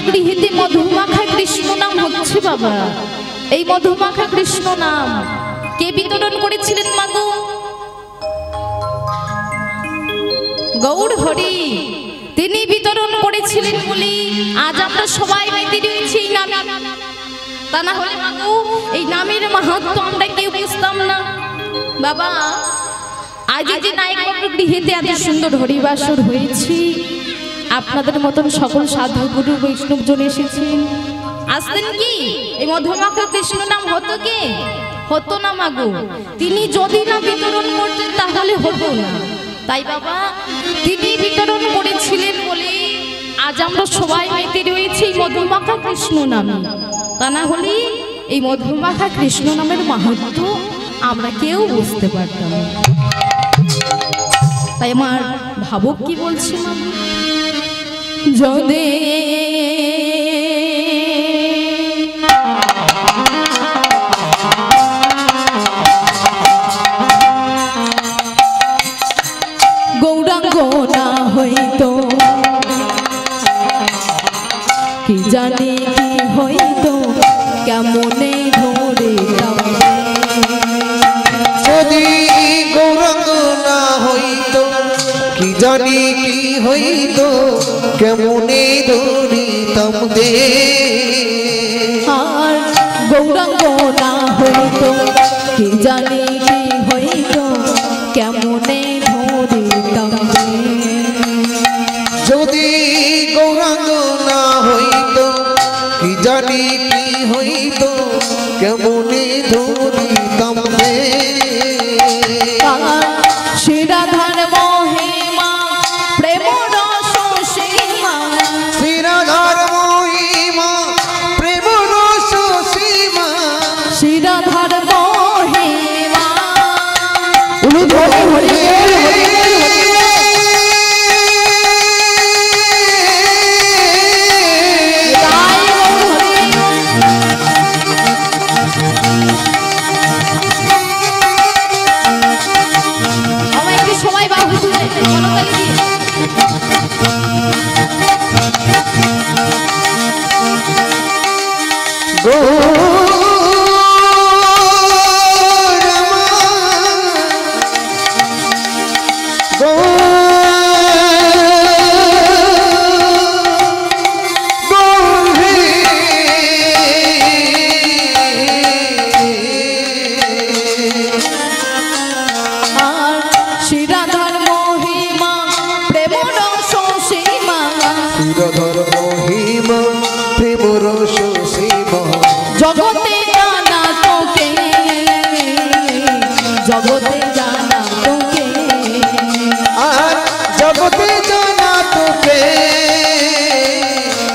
গৃহীতে মধুমাখা কৃষ্ণ নাম হচ্ছে বাবা। এই মধুমাখা কৃষ্ণ নাম কে বিতরণ করেছিলেন মাগো? গৌর হরি তিনি বিতরণ করেছিলেন বলে আজ আমরা সবাই মেতে রয়েছি এই নামে। তা না হলে মাগো এই নামের মাহাত্ম্য আমরা কেউ বুঝতাম না বাবা। আজ যে নায়ক গৃহীতে এত সুন্দর হরিবাসর হয়েছি, আপনাদের মতন সকল সাধু গুরু বৈষ্ণবজন এসেছেন। আসতেন কি এই মধুমাখা কৃষ্ণ নাম হতো কে? হতো না মাগো। তিনি যদি না বিতরণ করতেন তাহলে হতো না। তাই বাবা তিনি বিতরণ করেছিলেন বলে আজ আমরা সবাই মেতে রয়েছি এই মধুমাখা কৃষ্ণ নামে। তা না হলে এই মধুমাখা কৃষ্ণ নামের মাহাত্ম্য আমরা কেউ বুঝতে পারতাম না। তাই আমার ভাবক কি বলছে মাগো? যদি গৌরাঙ্গ না হইতো কি জানি কি হইতো কেমনে ধরিতাম। যদি গৌরাঙ্গ না হইতো কি জানি কি হইতো কেমনে ধরিতাম দে। আর গৌরাঙ্গ না হইতো কি জানি কি হইতো কেমনে ধরিতাম দে। যদি গৌরাঙ্গ না হইতো কি জানি কি হইতো কেমনে ধরিতাম দে। শ্রী রাধার মহিমা প্রেম রস সীমা, শ্রী রাধার মহিমা প্রেম রস সীমা, শ্রী রাধার মহিমা সবাই বাহু তুলে জগতে জানা তোকে, জগতে জানা তোকে, আর জগতে জানা তোকে,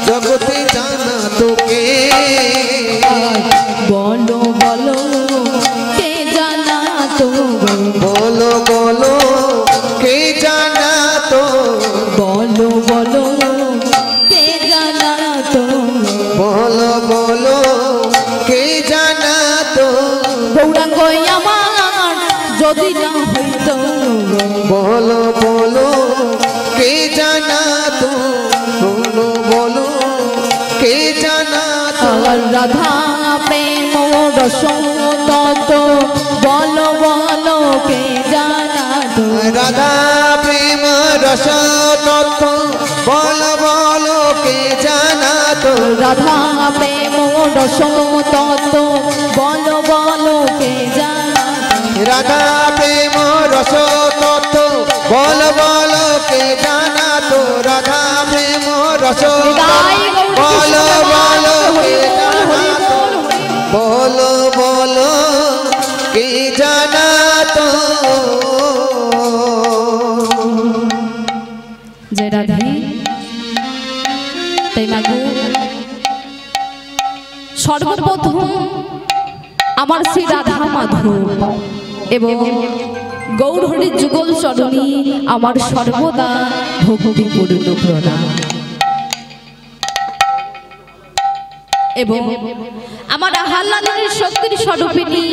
জগতে জানা তোকে। বলো বলো কে জানা তো, বলো বলো কে জানা তো, বলো বলো কে জানা তো, বলো বলো কে জানা তো। গৌরাঙ্গ আমার যদি না হইতো, বলো বলো কে জানা তো, বলো বলো কে জানা তো। রাধা প্রেম রস তত্ত্ব বলো বলো কে জানা তো, রাধা প্রেম রস তত্ত্ব বলো বলো কে জানা তো। রাধা প্রেম রস তত্ত্ব বলো বলো কে জানা তো, রাধা প্রেম রস তত্ত্ব বলো বলো কে জানা তো। রাধা প্রেম রস বলো বলো কে জানা তো, বলো বলো কে জানা তো। যে রাধে তাই মাগো সর্বপ্রথম আমার শ্রী রাধা মাধব এবং গৌর হরির যুগল চরণী আমার সর্বদা ভক্তিপূর্ণ প্রণাম। এবং আমার আহ্লাদের শক্তির স্বরূপিণী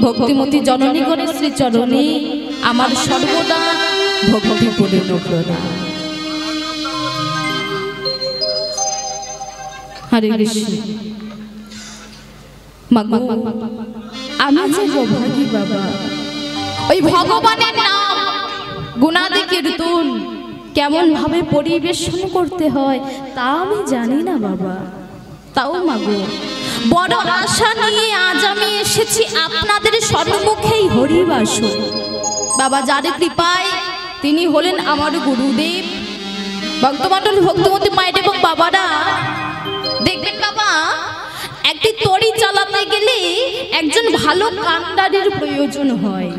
ভক্তিমতী জননীগণের শ্রী চরণে আমার সর্বদা ভক্তিপূর্ণ প্রণাম। হরে কৃষ্ণ। আমি যে অভাগী বাবা, ওই ভগবানের নাম গুণাদি কীর্তন কেমন ভাবে পরিবেশন করতে হয় তা আমি জানি না বাবা। তাও মাগো বড় আশা নিয়ে আজ আমি এসেছি আপনাদের সম্মুখেই হরিবাসর। বাবা যার কৃপায় তিনি হলেন আমার গুরুদেব, ভক্তমণ্ডল ভক্তমতী মায়ের এবং বাবারা দেখবেন বাবা, একটি তড়ি চালাতে গেলে একজন ভালো কান্ডারির প্রয়োজন হয়।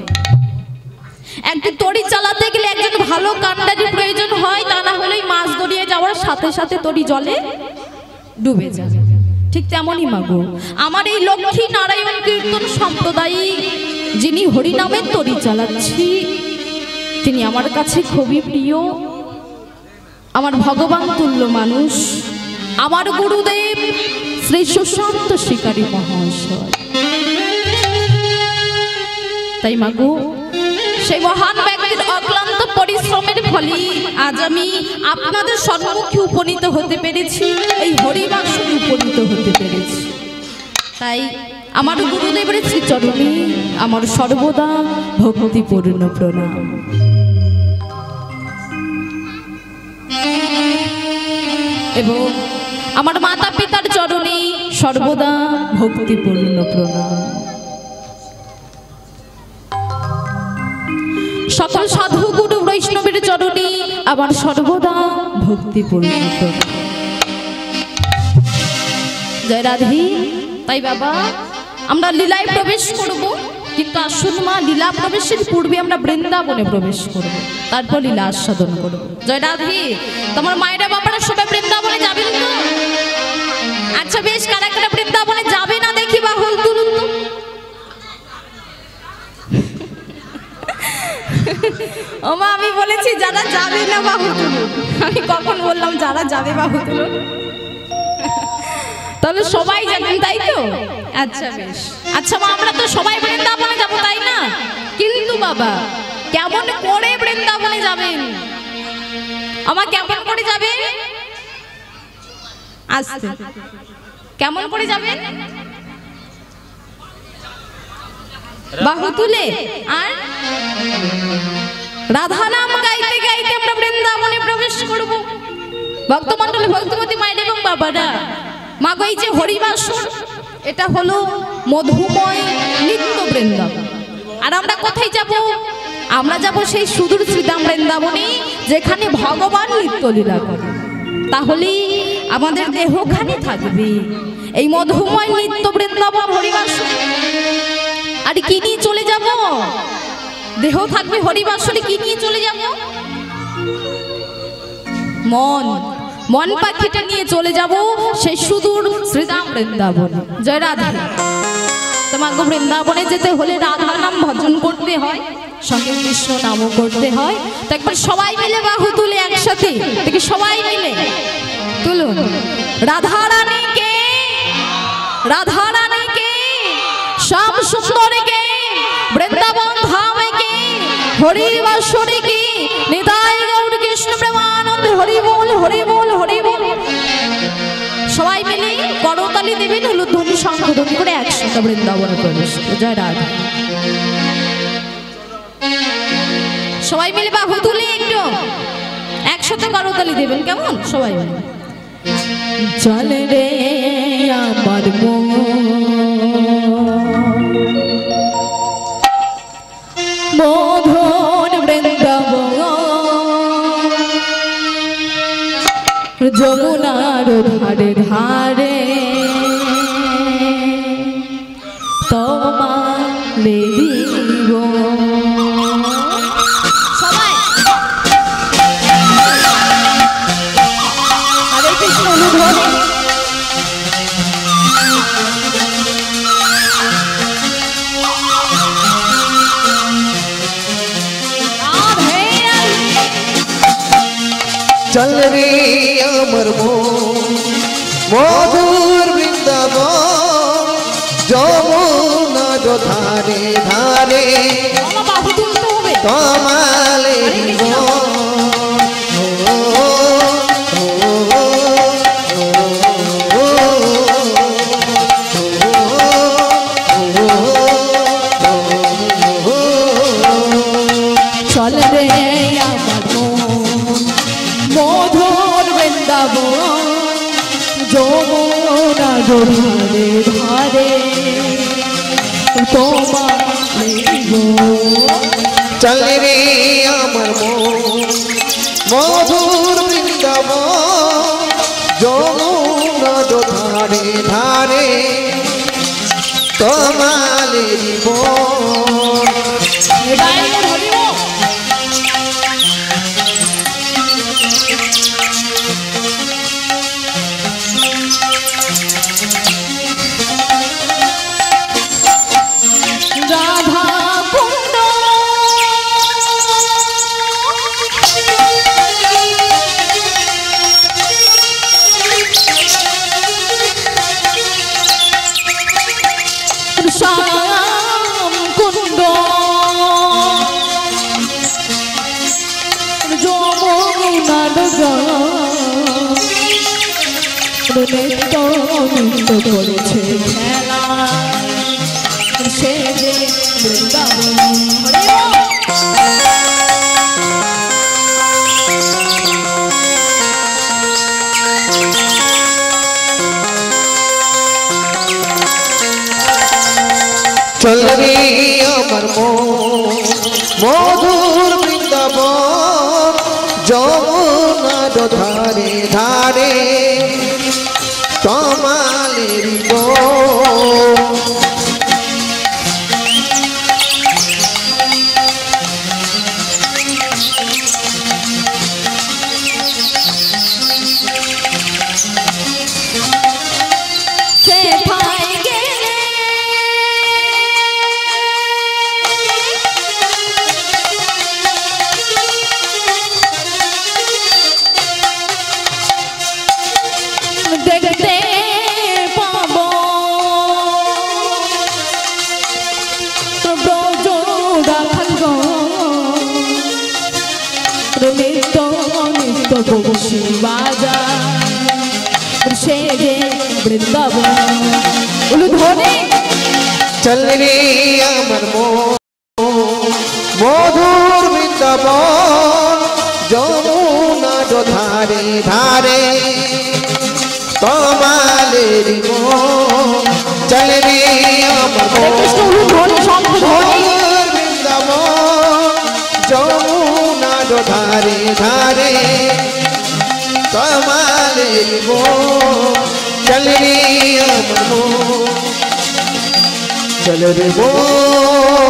একটি তড়ি চালাতে গেলে একজন ভালো কান্ডারির প্রয়োজন হয়, তা না হলে মাছ দড়িয়ে যাওয়ার সাথে সাথে তড়ি জলে ডুবে যায়। ঠিক তেমনই মাগো আমার এই লক্ষ্মী নারায়ণ কীর্তন সম্প্রদায়ী যিনি হরিনামের তড়ি চালাচ্ছি তিনি আমার কাছে খুবই প্রিয়, আমার ভগবান তুল্য মানুষ, আমার গুরুদেব শ্রী সুশান্ত শিকারী মহাশয়। তাই মাগো সেই মহান ব্যক্তির অক্লান্ত পরিশ্রমের ফলে আজ আমি আপনাদের সম্মুখে উপনীত হতে পেরেছি, এই হরিবাসরে উপনীত হতে পেরেছি। তাই আমার গুরুদেবের শ্রীচরণে আমার সর্বদা ভক্তিপূর্ণ প্রণাম। এবং আমার মাতা পিতার চরণে সর্বদা ভক্তিপূর্ণ প্রণাম। সকল সাধু গুরু বৈষ্ণবের চরণে আমার সর্বদা ভক্তিপূর্ণ প্রণাম। জয় রাধে। তাই বাবা আমরা লীলায় প্রবেশ করব, কিন্তু আসুন মা লীলা প্রবেশের পূর্বে আমরা বৃন্দাবনে প্রবেশ করব, তারপর লীলা আস্বাদন করব। জয় রাধে। তোমার মায়েরা বাবারা সবাই বৃন্দাবনে যাবেন তো? আচ্ছা বেশ, কারা কারা বৃন্দাবনে যাবে না দেখি বাহুল তুলুন তো। ও মা আমি বলেছি যারা যাবে না বাহু তুলুন, আমি কখন বললাম যারা যাবে বাহু তুলুন? তাহলে সবাই যাবেন তাই তো? আচ্ছা বেশ। আচ্ছা মা আমরা তো সবাই বৃন্দাবনে যাবো তাই না? কিন্তু বাবা কেমন করে বৃন্দাবনে যাবেন? আমার কেমন করে যাবেন? আস্তে। কেমন করে যাবেন? বাহু তুলে আর রাধা নাম গাইতে গাইতে আমরা বৃন্দাবনে প্রবেশ করব। ভক্তমণ্ডলী ভক্তমতী মায়ের এবং বাবারা মাগো এই যে হরিবাসর এটা হলো মধুময় নিত্য বৃন্দাবন। আর আমরা কোথায় যাব? আমরা যাব সেই সুদূর শ্রীধাম বৃন্দাবনে যেখানে ভগবান নিত্য লীলা করে। তাহলে আমাদের দেহখানি থাকবে এই মধুময় নিত্য বৃন্দাবন হরিবাসর। আর কি নিয়ে চলে যাব? দেহ থাকবে হরিবাসরে, কি নিয়ে চলে যাব? মন। মন পাখিটা নিয়ে চলে যাব সেই সুদূর শ্রীধাম বৃন্দাবনে। জয় রাধা। তোমাকে বৃন্দাবনে যেতে হলে রাধা নাম ভজন করতে হয়, সঙ্গে কৃষ্ণ নামও করতে হয়। তো একবার সবাই মিলে বাহু তুলে একসাথে দেখি, সবাই মিলে তুলুন। রাধা রানীকে, রাধা রানীকে, শ্যাম সুন্দরীকে, বৃন্দাবন ধামকে, হরিবাসরীকে, নিতাই গৌর কৃষ্ণ প্রেমানন্দে হরি বল, হরি বল, হরি বল। সবাই মিলে করতালি দেবেন, হলুধ্বনি শঙ্খধ্বনি করে একসাথে বৃন্দাবনে প্রবেশ। জয় রাধা। সবাই মিলে বাহু তুলে একটু একসাথে করতালি দেবেন, কেমন? সবাই মিলে চল রে আমার মধুর বৃন্দাবন, যমুনার ধারে ধারে তোমারে দিব। সবাই হরে কৃষ্ণ অনুভব। চল রে আমার মধুর বৃন্দাবন, যমুনার ধারে ধারে তোমারে দিব। যমুনা ধারে ধারে তোমারে গো চল রে আমার মধুর বৃন্দাবন যমুনা ধারে ধারে তোমারে বন রাধা কুণ্ড শ্যাম কুণ্ড যমুনার নিত্য নিত্য করেছে খেলা সে যে বৃন্দাবন চল রে আমার মধুর বৃন্দাবন যমুনার ধারে ধারে তোমালের বন সে ভাই গেলে দেখতে পাব ব্রজ রাখাল নিত্য নিত্য বংশী বাজা সে যে বৃন্দাবন ধরে চল রে আমার মধুর বৃন্দাবন যমুনার ধারে ধারে তোমালের বন চল রে আমার মধুর বৃন্দাবন যমুনার ধারে ধারে তোমালের বন চল রে আমার চল রে বন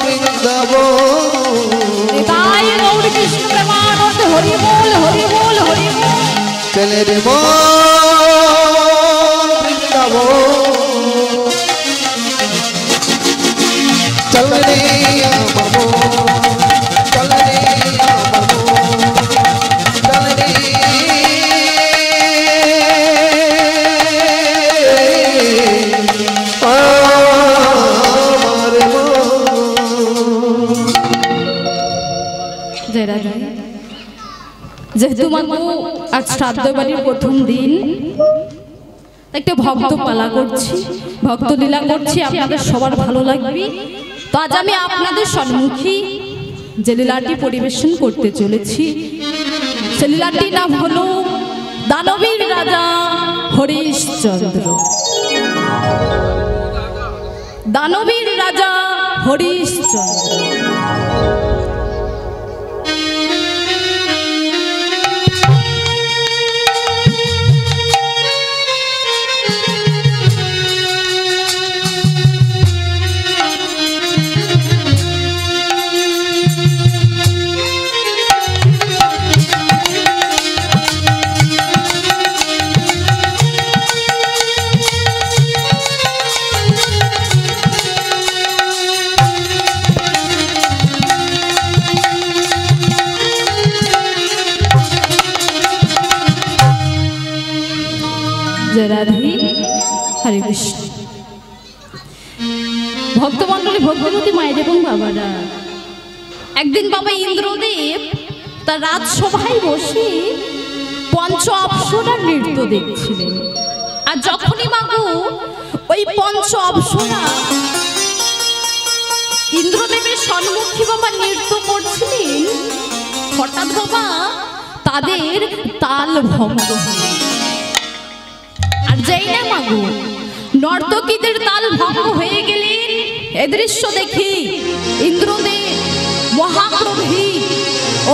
বৃন্দাবন তাই গৌর কৃষ্ণ প্রেমানন্দ হরি বল হরি বল হরি বল চল রে বন বৃন্দাবন চল রে আমার চল রে আমার চল রে যেহেতু মাগো আজ শ্রাদ্ধ বাড়ির প্রথম দিন একটা ভক্ত পালা করছি ভক্ত লীলা করছি আপনাদের সবার ভালো লাগবে তো আজ আমি আপনাদের সম্মুখী যে লীলাটি পরিবেশন করতে চলেছি সে লীলাটির নাম হলো দানবীর রাজা হরিশ্চন্দ্র দানবীর রাজা হরিশ্চন্দ্র রাধে হরে কৃষ্ণ ভক্তমণ্ডলী ভগবতী মায়ের এবং বাবারা একদিন বাবা ইন্দ্রদেব তার রাজসভায় বসে পঞ্চ অপ্সরা নৃত্য দেখছিলেন আর যখনই মাগো ওই পঞ্চ অপ্সরা ইন্দ্রদেবের সম্মুখে বাবা নৃত্য করছিলেন হঠাৎ বাবা তাদের তাল ভঙ্গ আর যেই না মাগো নর্তকীদের তাল ভঙ্গ হয়ে গেলেন, এ দৃশ্য দেখি ইন্দ্রদেব মহাক্রোধী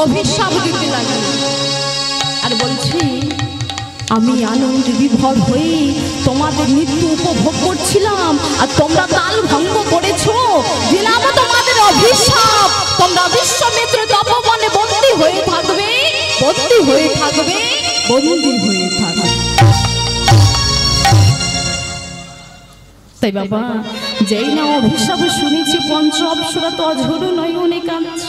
অভিশাপ দিতে লাগলেন আর বলছি, আমি আনন্দে বিভোর হয়ে তোমাদের নৃত্য উপভোগ করছিলাম আর তোমরা তাল ভঙ্গ করেছো, দিলাম তোমাদের অভিশাপ। তোমরা বিশ্বমিত্র তপবনে বন্দী হয়ে থাকবে, বন্দী হয়ে থাকবে, বন্দী হয়ে থাকবে। তাই বাবা যেই না অভিশাপ শুনেছি, পঞ্চ অপ্সরা তো অঝরু নয়নে কাঁদছে,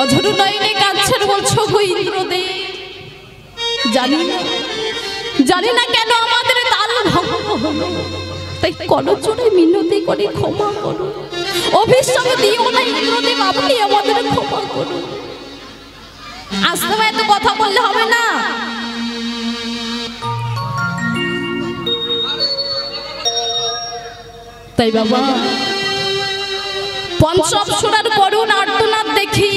অঝরু নয়নে কাঁদছে বলছো গো ইন্দ্রদেব। জানি না কেন আমাদের তাল ভঙ্গ হলো, তাই করজোড়ে মিনতি করে ক্ষমা করো, অভিশাপ দিও না ইন্দ্রদেব, আপনি আমাদের ক্ষমা করুন। আসতে এত কথা বললে হবে না। তাই বাবা পঞ্চ অপ্সরার করুণ আর্তনাদ দেখি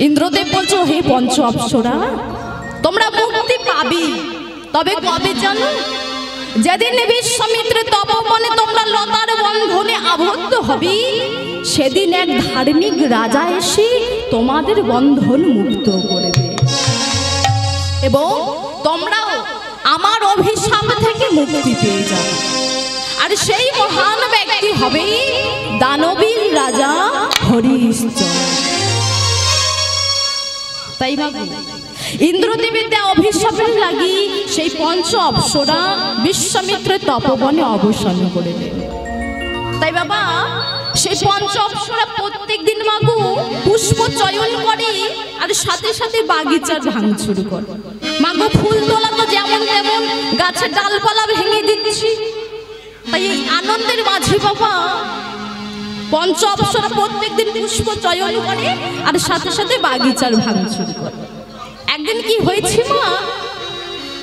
ইন্দ্রদেব বলছো, হে পঞ্চ অপ্সরা তোমরা মুক্তি পাবি, তবে কবে জানো? যেদিন বিশ্বমিত্র তপবনে তোমরা লতার বন্ধনে আবদ্ধ হবি, সেদিন এক ধার্মিক রাজা এসে তোমাদের বন্ধন মুক্ত করবে এবং তোমরাও আমার অভিশাপ থেকে মুক্তি পেয়ে যাবে। আর সেই মহান ব্যক্তি হবে দানবীর রাজা হরিশ্চন্দ্র। তাই ভাবো ইন্দ্রদেবের দেওয়া অভিশাপের লাগি সেই পঞ্চ অপ্সরা বিশ্বমিত্রের তপবনে অবসান করে দেন। তাই বাবা সেই পঞ্চ অপ্সরা প্রত্যেক দিন মাগু পুষ্প চয়ন করে আর সাথে সাথে বাগিচার ভাঙচুর করে। মাগু ফুল তোলা তো যেমন তেমন গাছের ডালপালা ভেঙে দিচ্ছি। তাই এই আনন্দের মাঝে বাবা পঞ্চ অপ্সরা প্রত্যেক দিন পুষ্প চয়ন করে আর সাথে সাথে বাগিচার ভাঙচুর করে। একদিন কি হয়েছে মা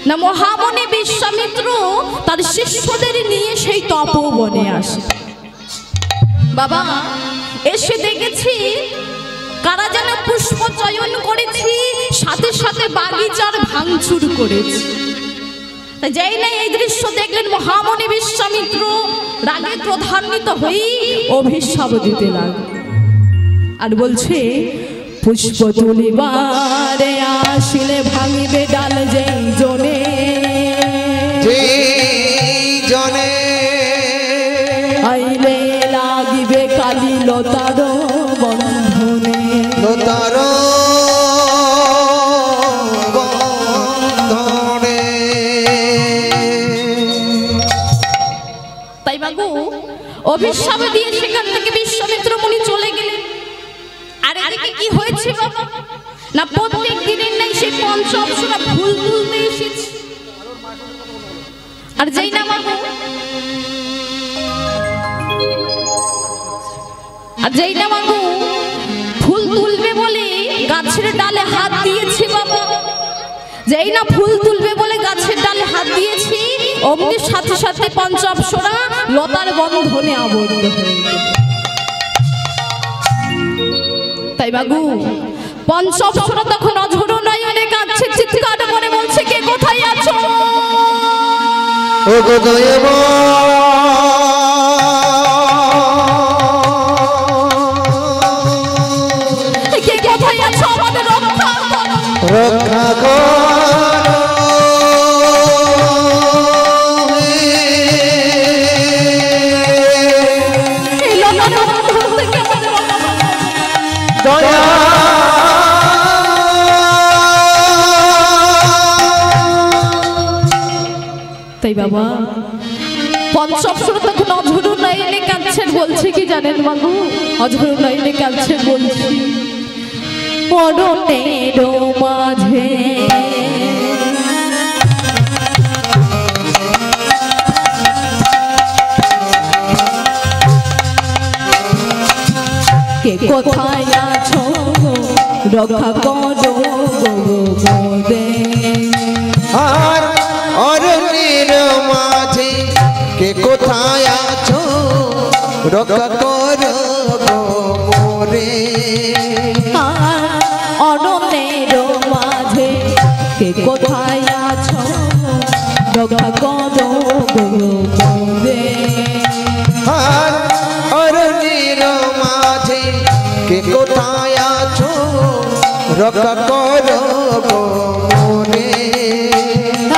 না, মহামনি বিশ্বামিত্র তার শিষ্যদের নিয়ে সেই তপবনে আসে। বাবা এসে দেখেছি কারা যেন পুষ্প চয়ন করেছি, সাথে সাথে বাগিচার ভাঙচুর করেছি। যেই না এই দৃশ্য দেখলেন মহামনি বিশ্বামিত্র রাগে ক্রোধান্বিত হয়ে অভিশাপ দিতে লাগলেন আর বলছে, পুষ্প তুলিবারে আসিলে ভাঙিবে ডাল যেই জনে, জনে আইলে লাগিবে কালী লতার বন্ধনে, লতার বন্ধনে। তাই বাবু অভিশাপ দিয়ে সেখান থেকে বিশ্বমিত্র মুনি চলে গেলেন। আর এদিকে কি হয়েছে বাবা না, প্রত্যেক দিনের নাই সেই পঞ্চ অপ্সরা ফুল তুলতে এসেছে। আর যেই না বাবু ফুল তুলবে বলে গাছের ডালে হাত দিয়েছে বাবা, যেই না ফুল তুলবে বলে গাছের ডালে হাত দিয়েছি, অমনি সাথে সাথে পঞ্চ অপ্সরা লতার বন্ধনে আবদ্ধ হয়ে গেল। তাই বাবু পঞ্চ অপ্সরা তখন অঝোর নয়নে কাঁদছে, চিৎকার করে বলছে, কে কোথায় আছো? ও গো দয়াব কে কোথায় আছো? আমাদের রক্ষা করো, রক্ষা করো। তাই বাবা পঞ্চ অপ্সরা তখন অঝোর নয়নে কাঁদছেন, বলছে কি জানেন বাবু? অঝোর নয়নে কাঁদছেন, বলছি, পরনের মাঝে কে কোথায় আছো? রক্ষা করো গোদে। আর অরণ্যের মাঝে কে কোথায় আছো? রক্ষা করো মোরে। অরণ্যের মাঝে কে কোথায় আছো? রক্ষা করো গো মোরে। আর অরণ্যের মাঝে কে কোথায় আছো রক্ষা করো গো মোরে।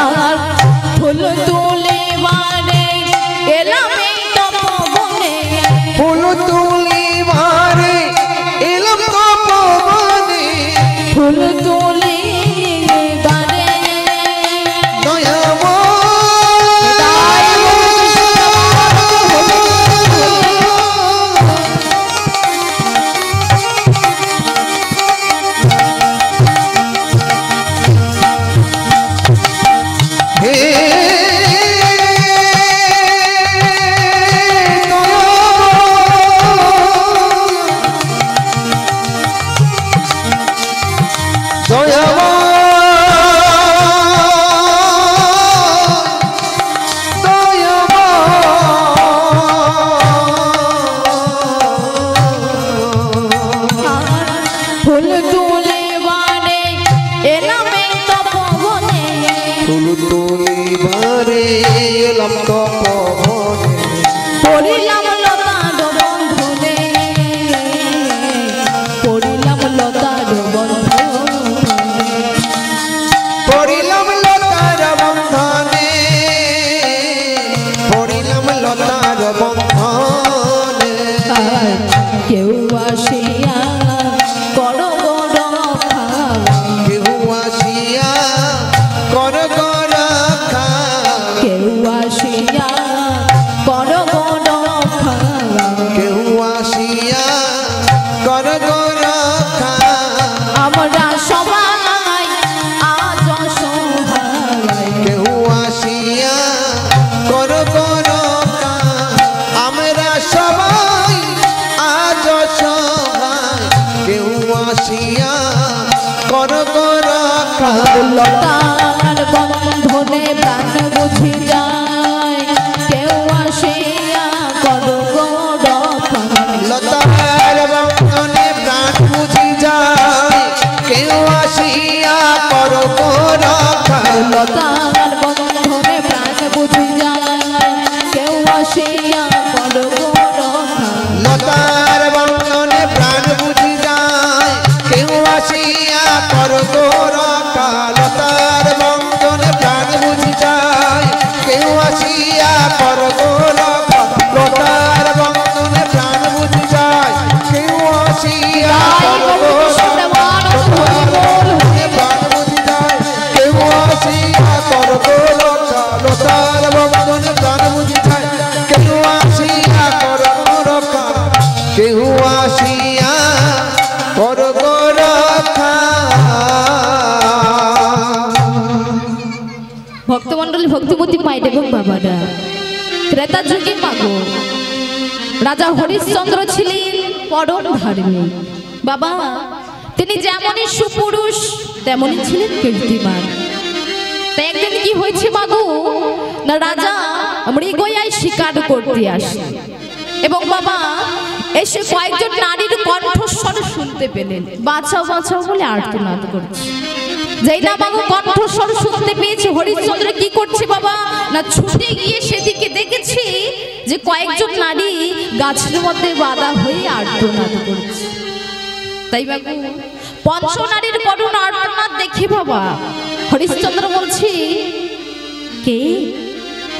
আর ফুল তুলে বারে এলাম এই তপবনে, ফুল তুলি মারে এলাম তপবনে, ফুল তুলে বারে দয়াময় ফুল তুলে বারে এলাম এই তপবনে, ফুল তুলি মারে এলাম তপবনে, পড়িলাম লতার বন্ধনে, পড়িলাম লতার বন্ধনে, পড়িলাম লতার বন্ধনে, পড়িলাম লতার বন্ধনে। কেউ আসিয়া করো গো রক্ষা, কেউ আসিয়া কর গো রক্ষা, কেউ আসিয়া করো গো রক্ষা, কেউ আসিয়া কর গো রক্ষা। আমরা সবাই আজ অসহায়, কেউ আসিয়া কর গো রক্ষা, আমরা সবাই আজ অসহায়। কেউ আসিয়া কর গো রক্ষা। লতার বন্ধনে প্রাণ বুঝি যায়, কেউ আসিয়া করো গো রক্ষা, লতার বন্ধনে প্রাণ বুঝি যায়, কেউ আসিয়া কর গো রক্ষা। লতার বন্ধনে প্রাণ বুঝি যায়, কেউ আসিয়া করো গো রক্ষা, লতার বন্ধনে প্রাণ বুঝি যায়, কেউ আসিয়া কর গো রক্ষা। লতার বন্ধনে প্রাণ বুঝি যায়, কেউ আসিয়া কর গো রক্ষা। লতার বন্ধনে প্রাণ বুঝি যায়, কেউ আসিয়া কর গো রক্ষা। লতার বন্ধনে প্রাণ বুঝি যায়, কেউ আসিয়া কর গো রক্ষা। কেউ আসিয়া কর গো রক্ষা। ভক্তমন্ডলী ভক্তিমতী মায়ের এবং বাবারা, ত্রেতা যুগে মাগো রাজা হরিশ্চন্দ্র ছিলেন পরম ধার্মিক বাবা। তিনি যেমনই সুপুরুষ তেমনই ছিলেন কীর্তিমান। তাই একদিন কি হয়েছে মাগো, না রাজা মৃগয়ায় শিকার করতে আসে এবং বাবা এসে কয়েকজন নারীর কণ্ঠস্বর শুনতে পেলেন, বাঁচাও বাঁচাও বলে আর্তনাদ করছে। যেই না বাবু কণ্ঠস্বর শুনতে পেয়েছে, হরিশ্চন্দ্র কি করছে বাবা, না ছুটে গিয়ে সেদিকে দেখেছি যে কয়েকজন নারী গাছের মধ্যে বাঁধা হয়ে আর্তনাদ করছে। তাই বাবু পঞ্চ নারীর করুণ আর্তনাদ দেখে বাবা হরিশ্চন্দ্র বলছে, কে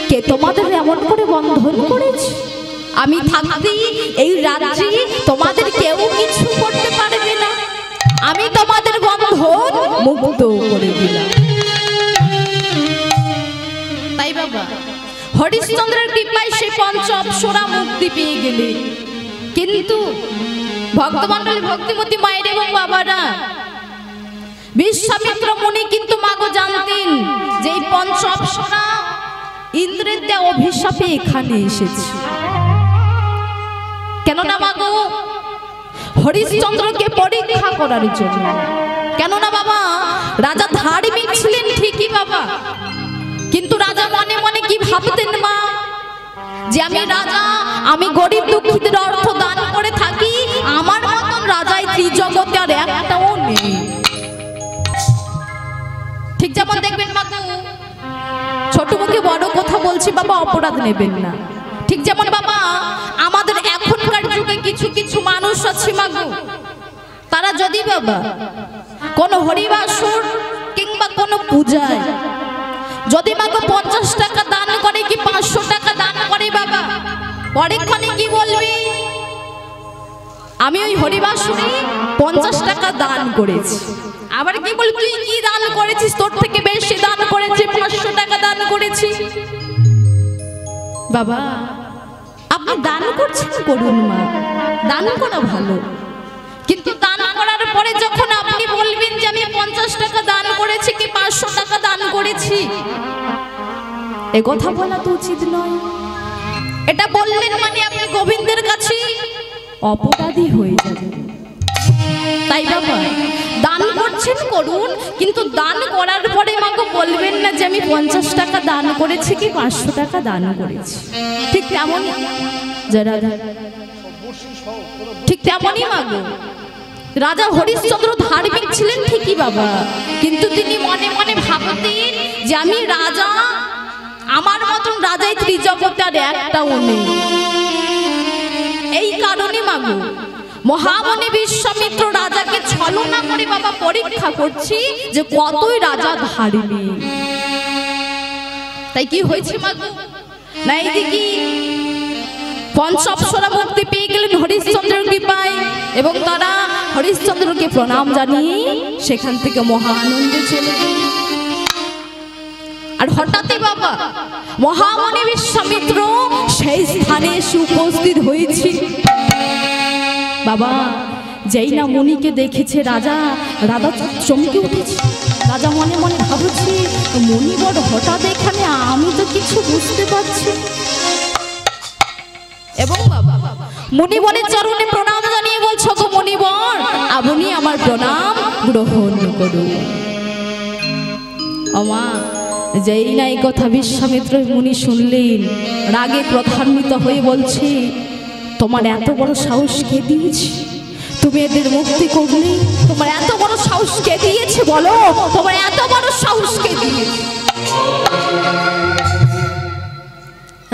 কে তোমাদের এমন করে বন্ধন করেছে? আমি থাকতে এই রাজ্যে তোমাদের কেউ কিছু করতে পারবে না, আমি তোমাদের বন্ধন মুক্ত করে দিলাম। তাই বাবা হরিশ্চন্দ্রের কৃপায় সে পঞ্চ অপ্সরা মুক্তি পেয়ে গেলে, কিন্তু ভক্তমন্ডলী ভক্তিমতী মায়ের এবং বাবারা, বিশ্বামিত্র মুনি কিন্তু মাগো জানতেন যে এই পঞ্চ অপ্সরা ইন্দ্রের দেওয়া অভিশাপে এখানে এসেছে। কেননা মাগো হরিশ্চন্দ্রকে পরীক্ষা করার জন্য। কেননা বাবা রাজা ধার্মিক ছিলেন ঠিকই বাবা, কিন্তু রাজা মনে মনে কি ভাবতেন মা, যে আমি রাজা, আমি গরিব দুঃখীদের অর্থ দান করে থাকি, আমার মতন রাজাই ত্রিজগতে আর একটাও নেই। ঠিক যেমন দেখবেন মাগো ছোট মুখে বড় কথা বলছি বাবা, অপরাধ নেবেন না। ঠিক যেমন বাবা আমাদের এখনকার যুগে কিছু কিছু মানুষ আছে মাগো, তারা যদি বাবা কোনো হরিবাসর কিংবা কোনো পূজায় যদি মাগো 50 টাকা দান করে কি 500 টাকা দান করে বাবা, পরেক্ষণে কি বলবি, আমি ওই হরিবাসরে 50 টাকা দান করেছি। আবার কি বল, তুই কি দান করেছিস, তোর থেকে বেশি দান করেছি, 500 টাকা দান করেছি। বাবা আপনি দান করছেন, করুন মা, দান করা ভালো, কিন্তু দান করার পরে যখন আপনি বলবেন যে আমি 50 টাকা দান করেছি কি 500 টাকা দান করেছি, এ কথা বলা তো উচিত নয়। এটা বললেন মানে আপনি গোবিন্দের কাছে অপরাধী হয়ে যাবেন। তাই বাবা দান করছেন করুন, কিন্তু দান করার পরে মাকে বলবেন না যে আমি 50 টাকা দান করেছি কি 500 টাকা দান করেছি। ঠিক তেমনই যারা ঠিক তেমনই মাগো রাজা হরিশ্চন্দ্র ধার্মিক ছিলেন ঠিকই বাবা, কিন্তু তিনি মনে মনে ভাবতেন যে আমি রাজা, আমার মতন রাজাই ত্রিজগতে আর একটাও নেই। এই কারণে মাগো মহামুনি বিশ্বামিত্র রাজাকে ছলনা করে বাবা পরীক্ষা করছি যে কতই রাজা ধার্মিক। তাই কি হয়েছে মাগো, না এইদিকে পঞ্চঅপ্সরা মুক্তি পেয়ে গেলেন হরিশ্চন্দ্রের কৃপায়, এবং তারা হরিশ্চন্দ্রকে প্রণাম জানিয়ে সেখান থেকে মহা আনন্দে চলে গেলেন। আর হঠাৎই বাবা মহামুনি বিশ্বামিত্র সেই স্থানে এসে উপস্থিত হয়েছে। বাবা যেই না মুনিকে দেখেছে রাজা চমকে উঠেছে। রাজা মনে মনে ভাবছে মুনি বড় হঠাৎ এখানে, আমি তো কিছু বুঝতে পারছি। এবং বাবা মুনিবরের চরণে প্রণাম জানিয়ে বলছো, গো মুনিবর আপনি আমার প্রণাম গ্রহণ করুন। আমা যেই না এই কথা বিশ্বামিত্র মুনি শুনলেন, রাগে ক্রোধান্বিত হয়ে বলছে, তোমার এত বড় সাহস কে দিয়েছে, তুমি এদের মুক্তি করলে, তোমার এত বড় সাহস কে দিয়েছে বলো, তোমার এত বড় সাহস কে দিয়েছে।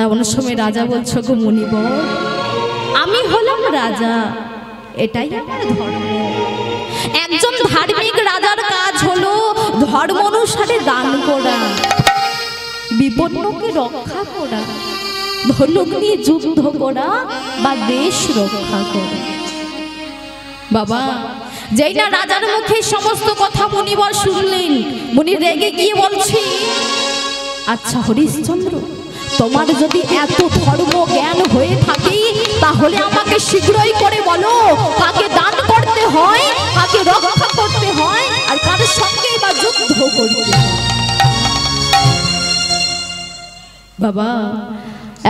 এমন সময় রাজা বলছো, গো মুনিবর আমি হলাম রাজা, এটাই আমার ধর্ম। একজন ধার্মিক রাজার কাজ হলো ধর্ম অনুসারে দান করা, বিপন্নকে রক্ষা করা, ধনুক নিয়ে যুদ্ধ করা বা দেশ রক্ষা করা। বাবা যেই না রাজার মুখে সমস্ত কথা মুনিবর শুনলেন, মুনি রেগে গিয়ে বলছি, আচ্ছা হরিশ্চন্দ্র তোমার যদি এত ধর্ম জ্ঞান হয়ে থাকে তাহলে আমাকে শীঘ্রই করে বলো কাকে দান করতে হয়, কাকে রক্ষা করতে হয়, আর কার সঙ্গে বা যুদ্ধ করতে হয়। বাবা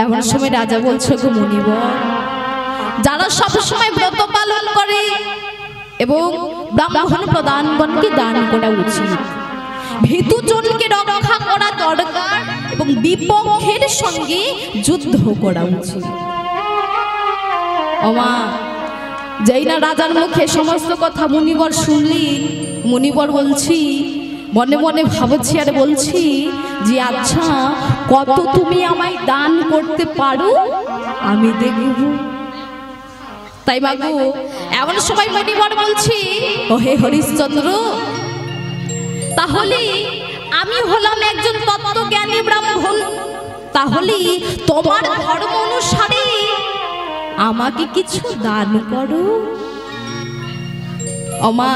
এমন সময় রাজা বলছো, গো মুনিবর যারা সব সময় ব্রত পালন করে এবং ব্রাহ্মণ প্রধানগণকে দান করা উচিত, ভীতুজনকে রক্ষা করা দরকার এবং বিপক্ষের সঙ্গে যুদ্ধ করা উচিত। ওমা যেই না রাজার মুখে সমস্ত কথা মুনিবর শুনলি, মুনিবর বলছি মনে মনে ভাবছি আর বলছি যে আচ্ছা কত তুমি আমায় দান করতে পারো আমি দেখব। তাই বাবু এমন সময় মুনিবর বলছি, ও হে হরিশ্চন্দ্র তাহলে আমি হলাম একজন তত্ত্বজ্ঞানী ব্রাহ্মণ, তাহলে তোমার ধর্ম অনুসারে আমাকে কিছু দান করো। ওমা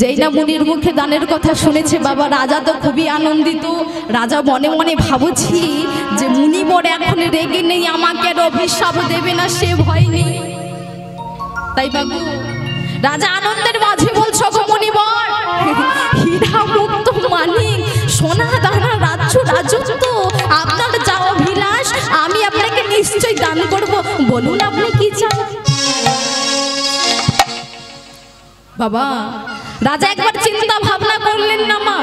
যেই না মুনির মুখে দানের কথা শুনেছে বাবা রাজা তো খুবই আনন্দিত। রাজা মনে মনে ভাবছি যে মুনিবর এখন রেগে নেই, আমাকে আর অভিশাপ দেবে না সে ভয় নেই। তাই বাবু রাজা আনন্দের মাঝে বলছো, গো মুনিবর হীরা মুক্ত মানিক সোনা দানা রাজ্য রাজত্ব আপনার যা অভিলাষ আমি আপনাকে নিশ্চয়ই দান করব, বলুন আপনি কি চান। বাবা রাজা একবার চিন্তা ভাবনা করলেন না মা,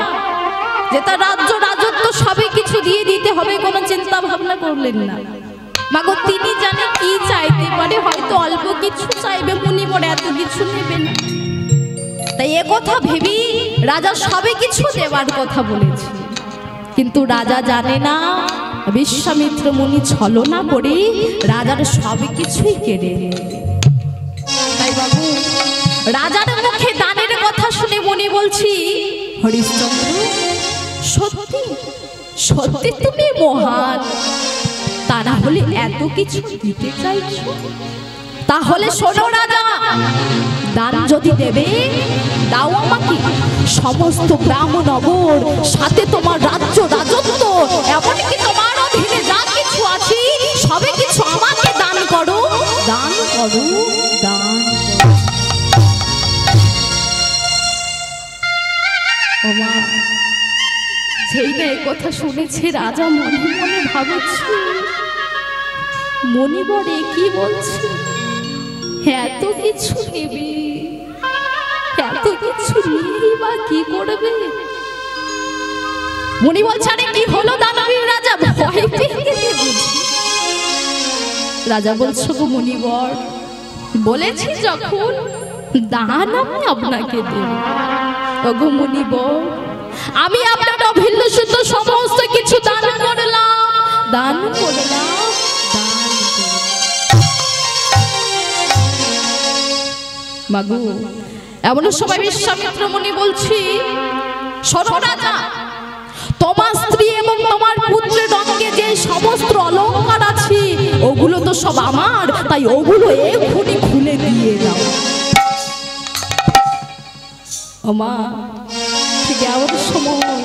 যে তার রাজ্য রাজত্ব সবই কিছু দিয়ে দিতে হবে, কোনো চিন্তা ভাবনা করলেন না। মাগো তিনি জানে কি চাইতে পারে, হয়তো অল্প কিছু চাইবে, মুনিবর এত কিছু নেবে না। তাই এ কথা ভেবেই রাজা সবে কিছু দেওয়ার কথা বলেছে, কিন্তু রাজা জানে না বিশ্বামিত্র মুনি ছলনা করে রাজার সব কিছুই কেড়ে নেবে। তাই বাবু রাজার মুখে দানের কথা শুনে মুনি বলছি, হরিশ্চন্দ্র সত্যি সত্যি তুমি মহান, তা না হলে এত কিছু দিতে চাইছো? তাহলে শোনো রাজা, দান যদি দেবে দাও আমাকে সমস্ত গ্রাম নগর, সাথে তোমার রাজ্য রাজত্ব, এমনকি তোমার অধীনে যা কিছু আছে সবে কিছু আমাকে দান করো, দান করো, দান করো। ওমা, যেই না এই কথা শুনেছে রাজা মনে মনে ভাবছে, মনিবরে কি বলছে, এত কিছু নেবে, এত কিছু নিয়ে বা কি করবে? মুনি বলছে, আরে কি হলো দানবীর রাজা, ভয় পেয়ে গেলে বুঝি? রাজা বলছো, গো মুনিবর, বলেছি যখন দান আমি আপনাকে দেব। ওগো মুনিবর, আমি আপনার অভিলাষিত সমস্ত কিছু দান করলাম, দান করলাম, দান মাগো। এমন সময় বিশ্বামিত্র মুনি বলছি, শোনো রাজা, তোমার স্ত্রী এবং তোমার পুত্রের অঙ্গে যে সমস্ত অলংকার আছে ওগুলো তো সব আমার, তাই ওগুলো এক্ষুনি খুলে দিয়ে দাও। ওমা, ঠিক এমন সময়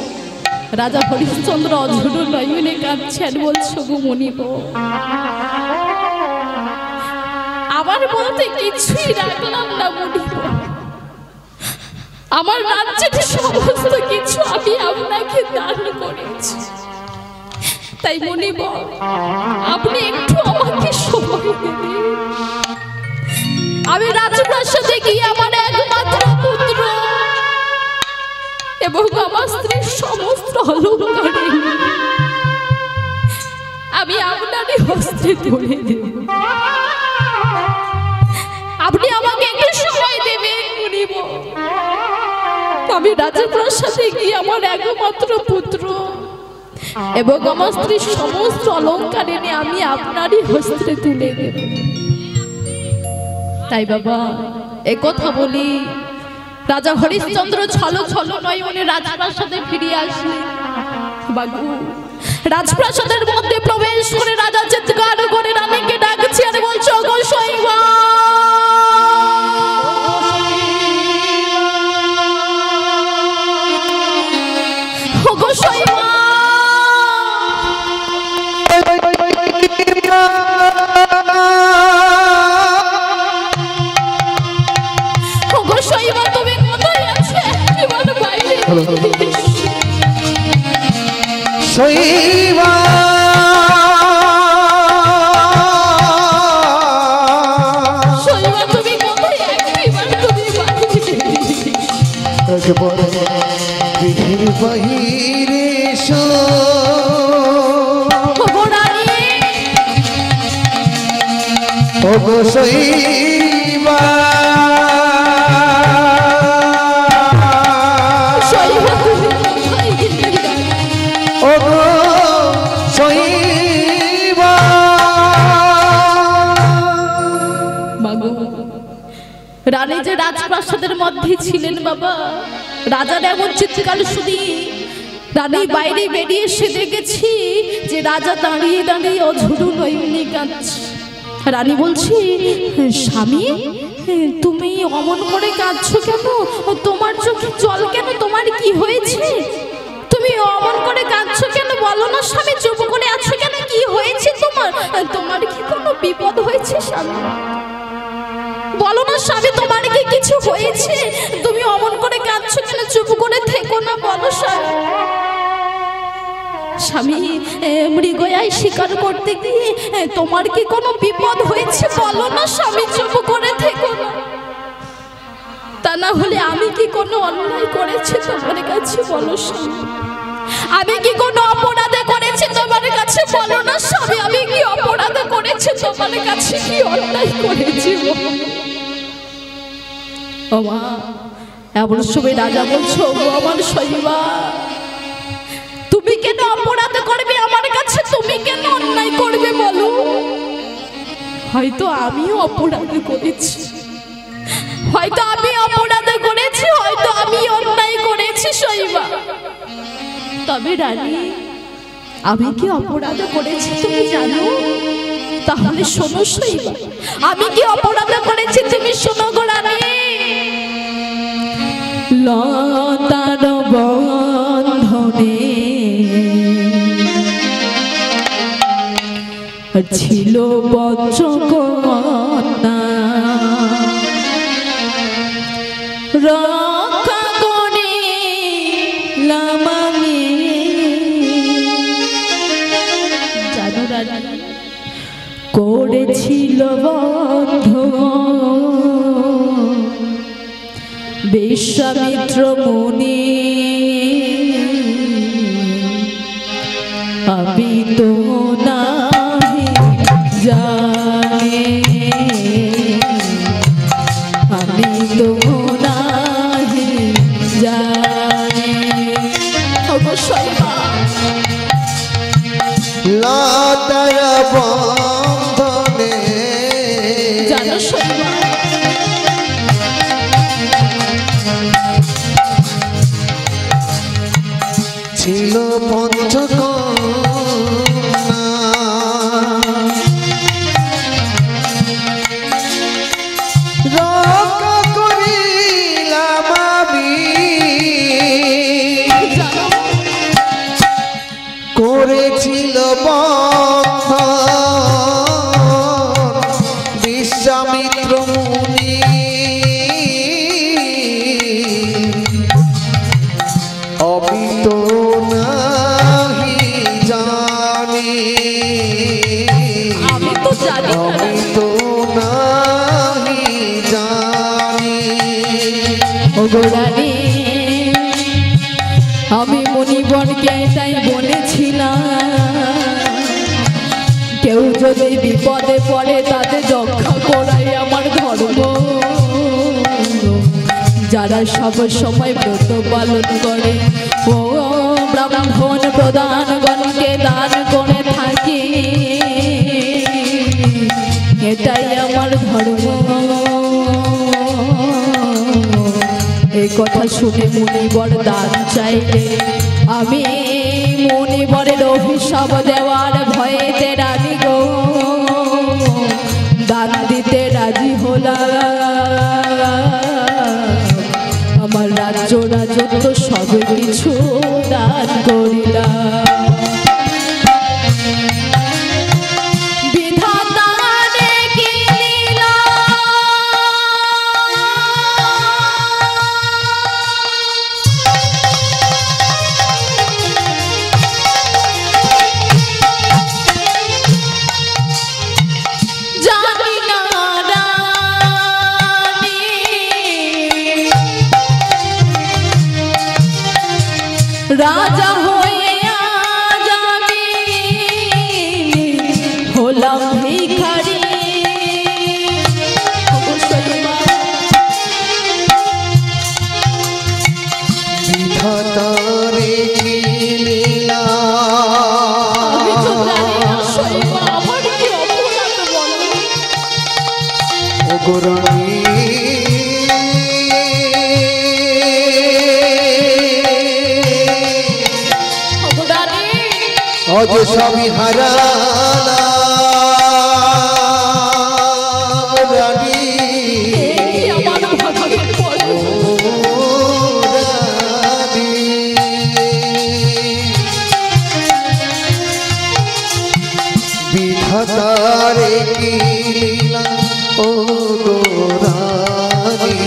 রাজা হরিশ্চন্দ্র অঝোর নয়নে কাঁদছেন, বলছো, গো মুনিব, আমার বলতে কিছুই রাখলাম না মুনিব, আমার রাজ্যের সমস্ত কিছু আমি আপনাকে দান করেছি, তাই মুনিব আপনি একটু আমাকে সময় দেবেন। আমি রাজপ্রাসাদে গিয়ে আমার একমাত্র পুত্র এবং আমার স্ত্রীর সমস্ত অলংকার আমি আপনারই হস্তে তুলে দেব। আপনি আমাকে একটু সময় দেবেন মুনিব। আমি রাজপ্রাসাদে গিয়ে আমার একমাত্র পুত্র এবং আমার স্ত্রীর সমস্ত অলংকার এনে আমি আপনারই হস্তে তুলে দেব। তাই বাবা একথা বলি রাজা হরিশ্চন্দ্র ছলো ছলো নয়নে রাজপ্রাসাদে ফিরে আসলেন। বাবু রাজপ্রাসাদের মধ্যে প্রবেশ করে রাজা চিৎকার করে রানীকে ডাকছে আর বলছে, ওগো শৈবা, ওগো শৈবা, ওগো শৈবা, তুমি কোথায় আছো? এবার বাইরে শৈবা, শৈবা, তুমি কোথায়? একবার তুমি বিধির বাহিরে ওগো শৈবা, ওগো শৈবা। রানী যে রাজপ্রাসাদের মধ্যে ছিলেন বাবা, রাজার এমন চিৎকার শুনি রানী বাইরে বেরিয়ে এসে দেখেছি যে রাজা দাঁড়িয়ে দাঁড়িয়ে অঝুরু নয়নে কাঁদছে। রানী বলছি, স্বামী তুমি অমন করে কাঁদছো কেন? তোমার চোখে জল কেন? তোমার কি হয়েছে? তুমি অমন করে কাঁদছো কেন? বলো না স্বামী, চুপ করে আছো কেন? কি হয়েছে তোমার? তোমার কি কোনো বিপদ হয়েছে স্বামী? বলো না স্বামী, তোমার কি কিছু হয়েছে? তুমি অমন করে কাঁদছো কেন? চুপ করে থেকো না, বলো স্বামী। স্বামী মৃগয়ায় শিকার করতে গিয়ে তোমার কি কোনো বিপদ হয়েছে? বলো না স্বামী, চুপ করে থেকো না। তা না হলে আমি কি কোনো অন্যায় করেছি তোমার কাছে? বলো স্বামী, আমি কি কোনো অপরাধে করেছি তোমার কাছে? বলো না স্বামী, আমি কি অপরাধে করেছি তোমার কাছে? কি অন্যায় করেছি? ও মা, এমন সময় রাজা বলছো, আমার শৈবা, তুমি কেন হয়তো আমিও অপরাধ করেছি, হয়তো আমি অপরাধ করেছি, হয়তো আমি অন্যায় করেছি শৈবা। তবে রানী, আমি কি অপরাধ করেছি তুমি জানো? তাহলে শোনো শৈবা, আমি কি অপরাধ করেছি তুমি শোনো গো রানী। লতার বন্ধনে ছিল বজ্রকন্যা, রক্ষা করিলাম আমি। জানো রানী, করেছিল বন্ধ বিশ্বামিত্র মুনি, আমি তো নাহি জানি, আমি তো নাহি জানি। অবশ্যই লতার বন্ধনে জানো শৈবা, ছিল পঞ্চকন্যা, রক্ষা করিলাম আমি। করেছিল বন্ধন বিশ্বামিত্র মুনি, আমি তো নাহি জানি, আমি তো জানি না আমি তো নাহি জানি। ওগো রানী, আমি মণিবরকে তাই বলেছিলাম, কেউ যদি বিপদে পড়ে তাতে রক্ষা করাই আমার ধর্ম। যারা সব সময় ব্রত পালন করে ও ব্রাহ্মণ প্রধানগণকে দান করে থাকি, এটাই আমার ধর্ম। এই কথা শুনে মুনিবর দান চাইলে আমি মুনিবরের অভিশাপ দেওয়ার ভয়েতে রানী গো দান দিতে রাজি হলাম। আমার রাজ্য রাজত্ব সব কিছু দান করিলাম। রাজা হয়ে আজ আমি হলাম ভিখারি। বিধাতারে কি লীলা, ওগো রানী, অজ সবই হারালাম রানী, বিধাতারে কি লীলা ওগো রানী,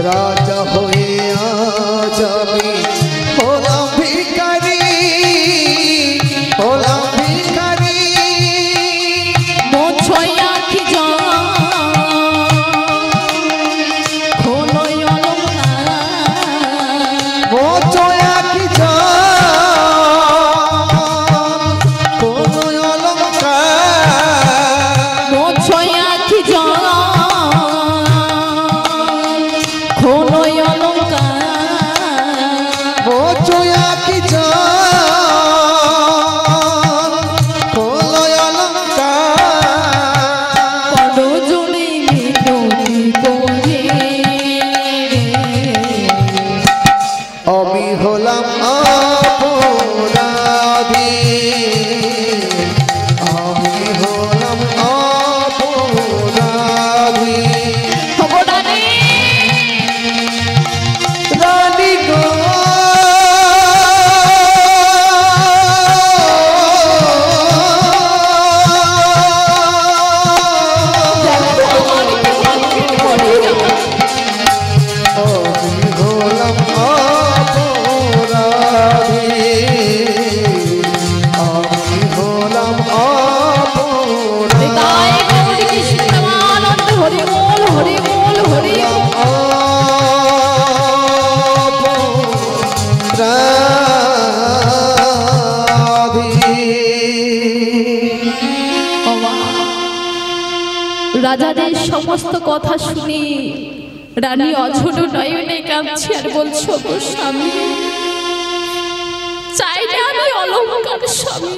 রাজা হয়ে আজ আমি হলাম ভিখারি, হলাম ভিখারি। মোছয়া কি খোলয় অলঙ্কার, মোছয়া কি খোলয় অলঙ্কার, মোছয়া কি খোলয় অলঙ্কার, মোছয়া কি খোলয় অলঙ্কার। রাজাদের সমস্ত কথা শুনে রানী অঝোর নয়নে কাঁদছে আর বলছো গো স্বামী, চাই না আমি অলংকার স্বামী,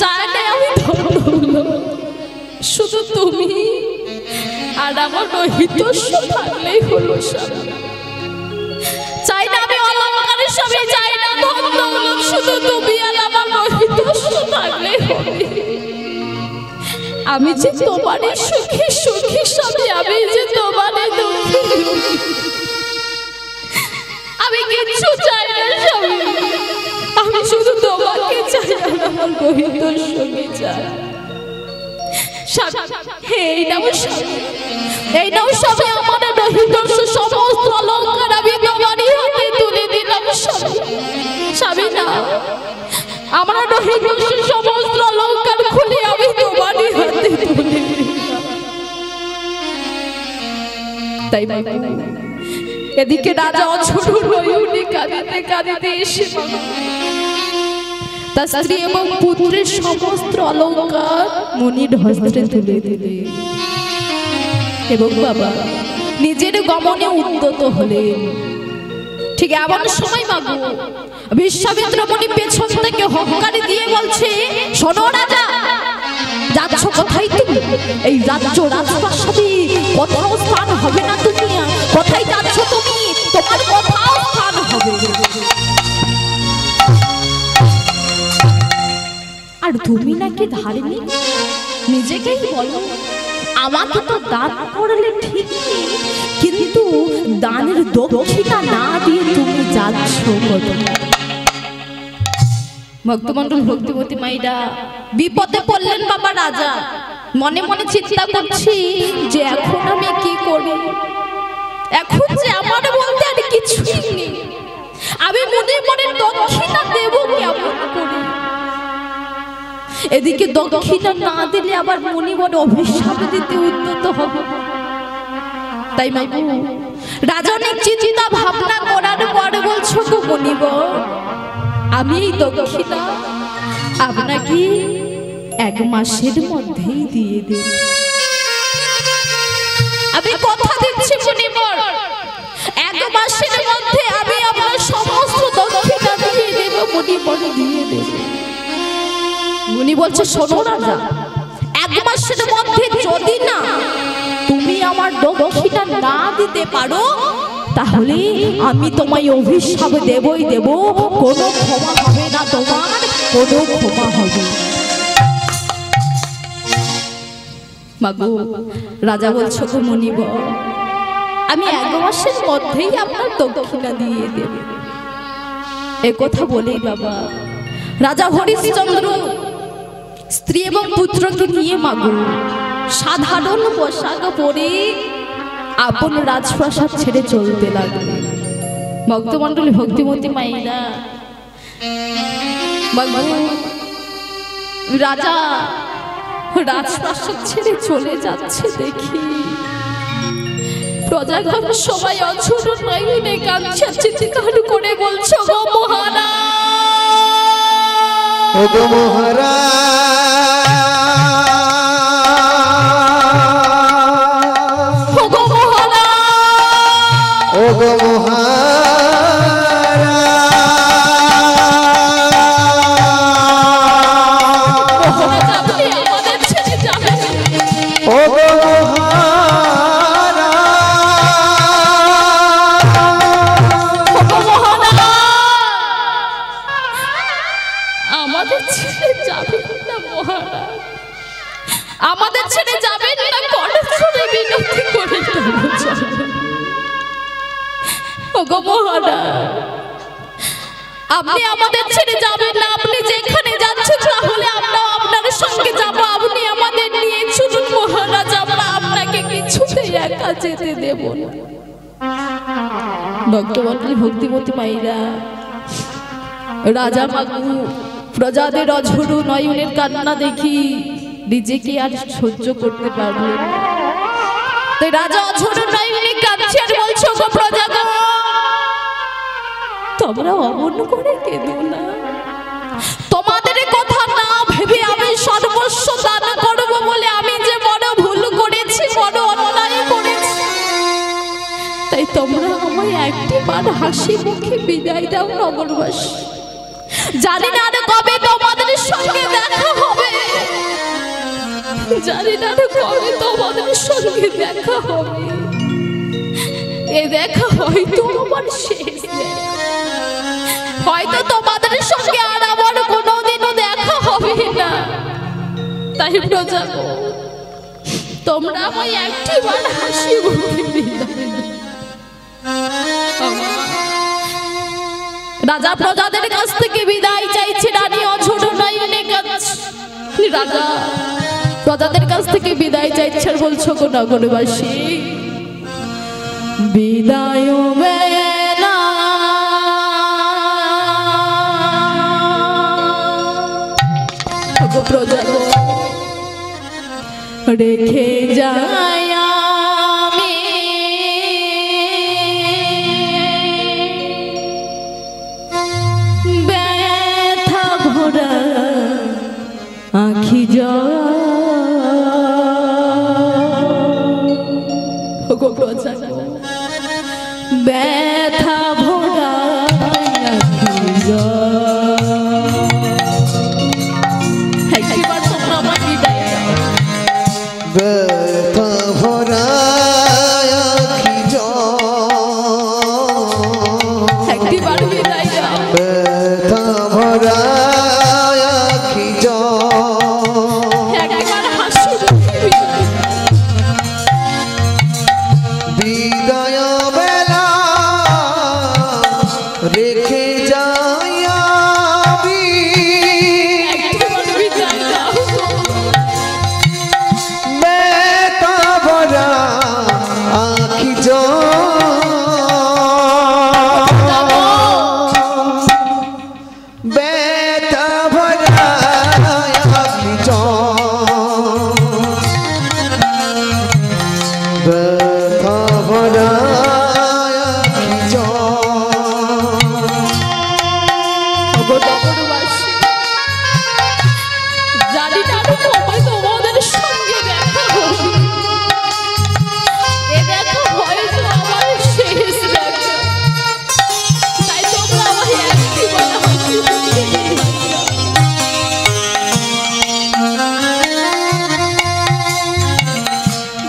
চাই না আমি ধন্য, শুধু তুমি আর আমার রহিতস্য থাকলেই হলো স্বামী। চাই না আমি অলংকারের স্বামী, চাই না ধন্য, শুধু তুমি আর আমার রহিতস্য থাকলেই হবে। আমি যে তোমারই সুখী সুখী স্বামী, আমি যে তোমারই দুঃখী, আমি কিছু চাই না স্বামী, আমি শুধু তোমাকে চাই আর আমার রহিতস্যকে চাই। এই নাও স্বামী, এই নাও স্বামী, আমার রহিতস্য সমস্ত অলংকার আমি তোমারই হাতে তুলে দিলাম স্বামী। স্বামী না, আমার রহিতস্য সমস্ত অলংকার খুলে আমি তোমারই হাতে তুলে দিলাম। তাই এদিকে রাজা অঝোর নয়নে কাঁদিতে কাঁদিতে এসে তার স্ত্রী এবং পুত্রের সমস্ত অলংকার মনির হস্তে তুলে দিলে এবং বাবা নিজের গমনে উদ্যত হলেন। ঠিক এমন সময় বাবু বিশ্বামিত্র মুনি পেছন থেকে হুঙ্কার দিয়ে বলছে, শোনো রাজা, যাচ্ছ কোথায় তুমি? এই রাজ্য রাজপ্রাসাদে কোথাও স্থান হবে না তুমি। কোথায় যাচ্ছ তুমি? তোমার কোথাও স্থান হবে। আর তুমি নাকি ধার্মিক, নিজেকেই বলো। আমাকে তো দান করলে ঠিক, কিন্তু দানের দক্ষিণা না দিয়ে তুমি যাচ্ছ কোথায়? ভক্তমন্ডল ভক্তিবতী মাইরা বিপদে পড়লেন বাবা রাজা। মনে মনে চিন্তা করছি যে এখন আমি কি করি, এখন যে আমার বলতে আর কিছুই নেই, আমি মনে মনে দক্ষিণা দেব কেমন করে? এদিকে দক্ষিণা না দিলে আবার মনে মনে অভিশাপ দিতে উদ্যত হবে। তাই বাবু রাজা অনেক চিন্তা ভাবনা করার পরে বলছো গো মনিবর, আমি এই দক্ষিণা আপনাকে 1 মাসের মধ্যেই দিয়ে দেব। আমি কথা দিচ্ছি মনিবর, 1 মাসের মধ্যে আমি আপনার সমস্ত দক্ষিণা দিয়ে দেব, মনিবর দিয়ে দেব। মুনি বলছে, শোনো রাজা, 1 মাসের মধ্যে যদি না তুমি আমার দক্ষিণা না দিতে পারো, তাহলে আমি তোমায় অভিশাপ দেবই দেব, কোনো ক্ষমা হবে না, তোমার কোনো ক্ষমা হবে। মাগো রাজা বলছো গো মুনিবর, আমি 1 মাসের মধ্যেই আপনার দক্ষিণা দিয়ে দেব। এ কথা বলেই বাবা রাজা হরিশ্চন্দ্র স্ত্রী এবং পুত্রকে নিয়ে মাগো সাধারণ পোশাক পরে আপন রাজপ্রাসাদ ছেড়ে চলতে লাগলেন। ভক্তমন্ডলী ভক্তিমতী মাইরা রাজা রাজপ্রাসাদ ছেড়ে চলে যাচ্ছে দেখি প্রজাগণ সবাই অঝোর নয়নে কাঁদছে, চিৎকার করে বলছো গো মহারাজ, ও গো মহারাজ, ও গো মহারাজ, ও গো মহারাজ, আপনি আমাদের ছেড়ে যাবেন? ও গো আমাদের ছেড়ে যাবেন না মহারাজ, আমাদের ছেড়ে যাবেন না, করজোড়ে বিনতি করে ওগো মহারাজ, আপনি আমাদের ছেড়ে যাবেন না, আপনি যেখানে যাচ্ছেন তাহলে আমরাও আপনার সঙ্গে যাব, আপনি আমাদের নিয়ে চলুন মহারাজ, আমরা আপনাকে কিছুতেই একা যেতে দেব না। ভক্তমন্ডলী ভক্তিমতী মাইরা রাজা মাগু প্রজাদের অঝোর নয়নের কান্না দেখি নিজেকে আর সহ্য করতে পারলেন না। তাই রাজা অঝোর নয়নে কাঁদছে আর বলছো গো প্রজাগণ, তোমরা অমন করে কেঁদো না, তোমাদের কথা না ভেবে আমি সর্বস্ব দান করব বলে আমি একটিবার হাসি মুখে বিদায় দাও নগরবাসী। জানি না আর কবে তোমাদের সঙ্গে দেখা হবে, জানি না আর কবে তোমাদের সঙ্গে দেখা হবে। এ দেখা হয়তো আমার শেষ, হয়তো তোমাদের সঙ্গে আর আমার কোনোদিনও দেখা হবে না। তাই প্রজা তোমরা আমায় একটিবার হাসি মুখে বিদায় দাও। রাজা প্রজাদের কাছ থেকে বিদায় চাইছে, রানী অঝোর নয়নে কাঁদছে। রাজা প্রজাদের কাছ থেকে বিদায় চাইছে আর বলছো গো নগরবাসী, বিদায় বেলা প্রজা রেখে যায় আমি ব্যথা ভরা আখি প্রজা ব্যথা ভরা আখি একবার তোমরা আমার বিদায় দাও। ব্যথা ভরা আখি একবার বিদায় দাও। ব্যথা ভরা আখি একবার হাসি মুখে বিদায় বেলা রেখে যাই আমি একবার বিদায় দাও। ব্যথা ভরা আখি ব্যথা ভরা আখি ব্যথা ভরা আখি নগরবাসী, জানি না আর কবে তোমাদের সঙ্গে দেখা হবে। এ দেখা হয়তো আমার শেষ দেখা। তাই তোমরা আমায় একটিবার হাসি মুখে বিদায় দাও।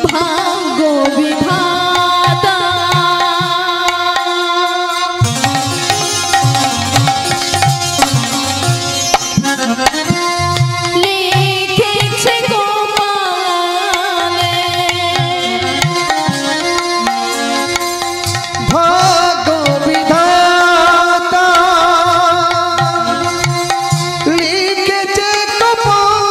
ভাগ্য বিধাতা লিখেছে কপালে ভাগ্য বিধাতা লিখেছে কপালে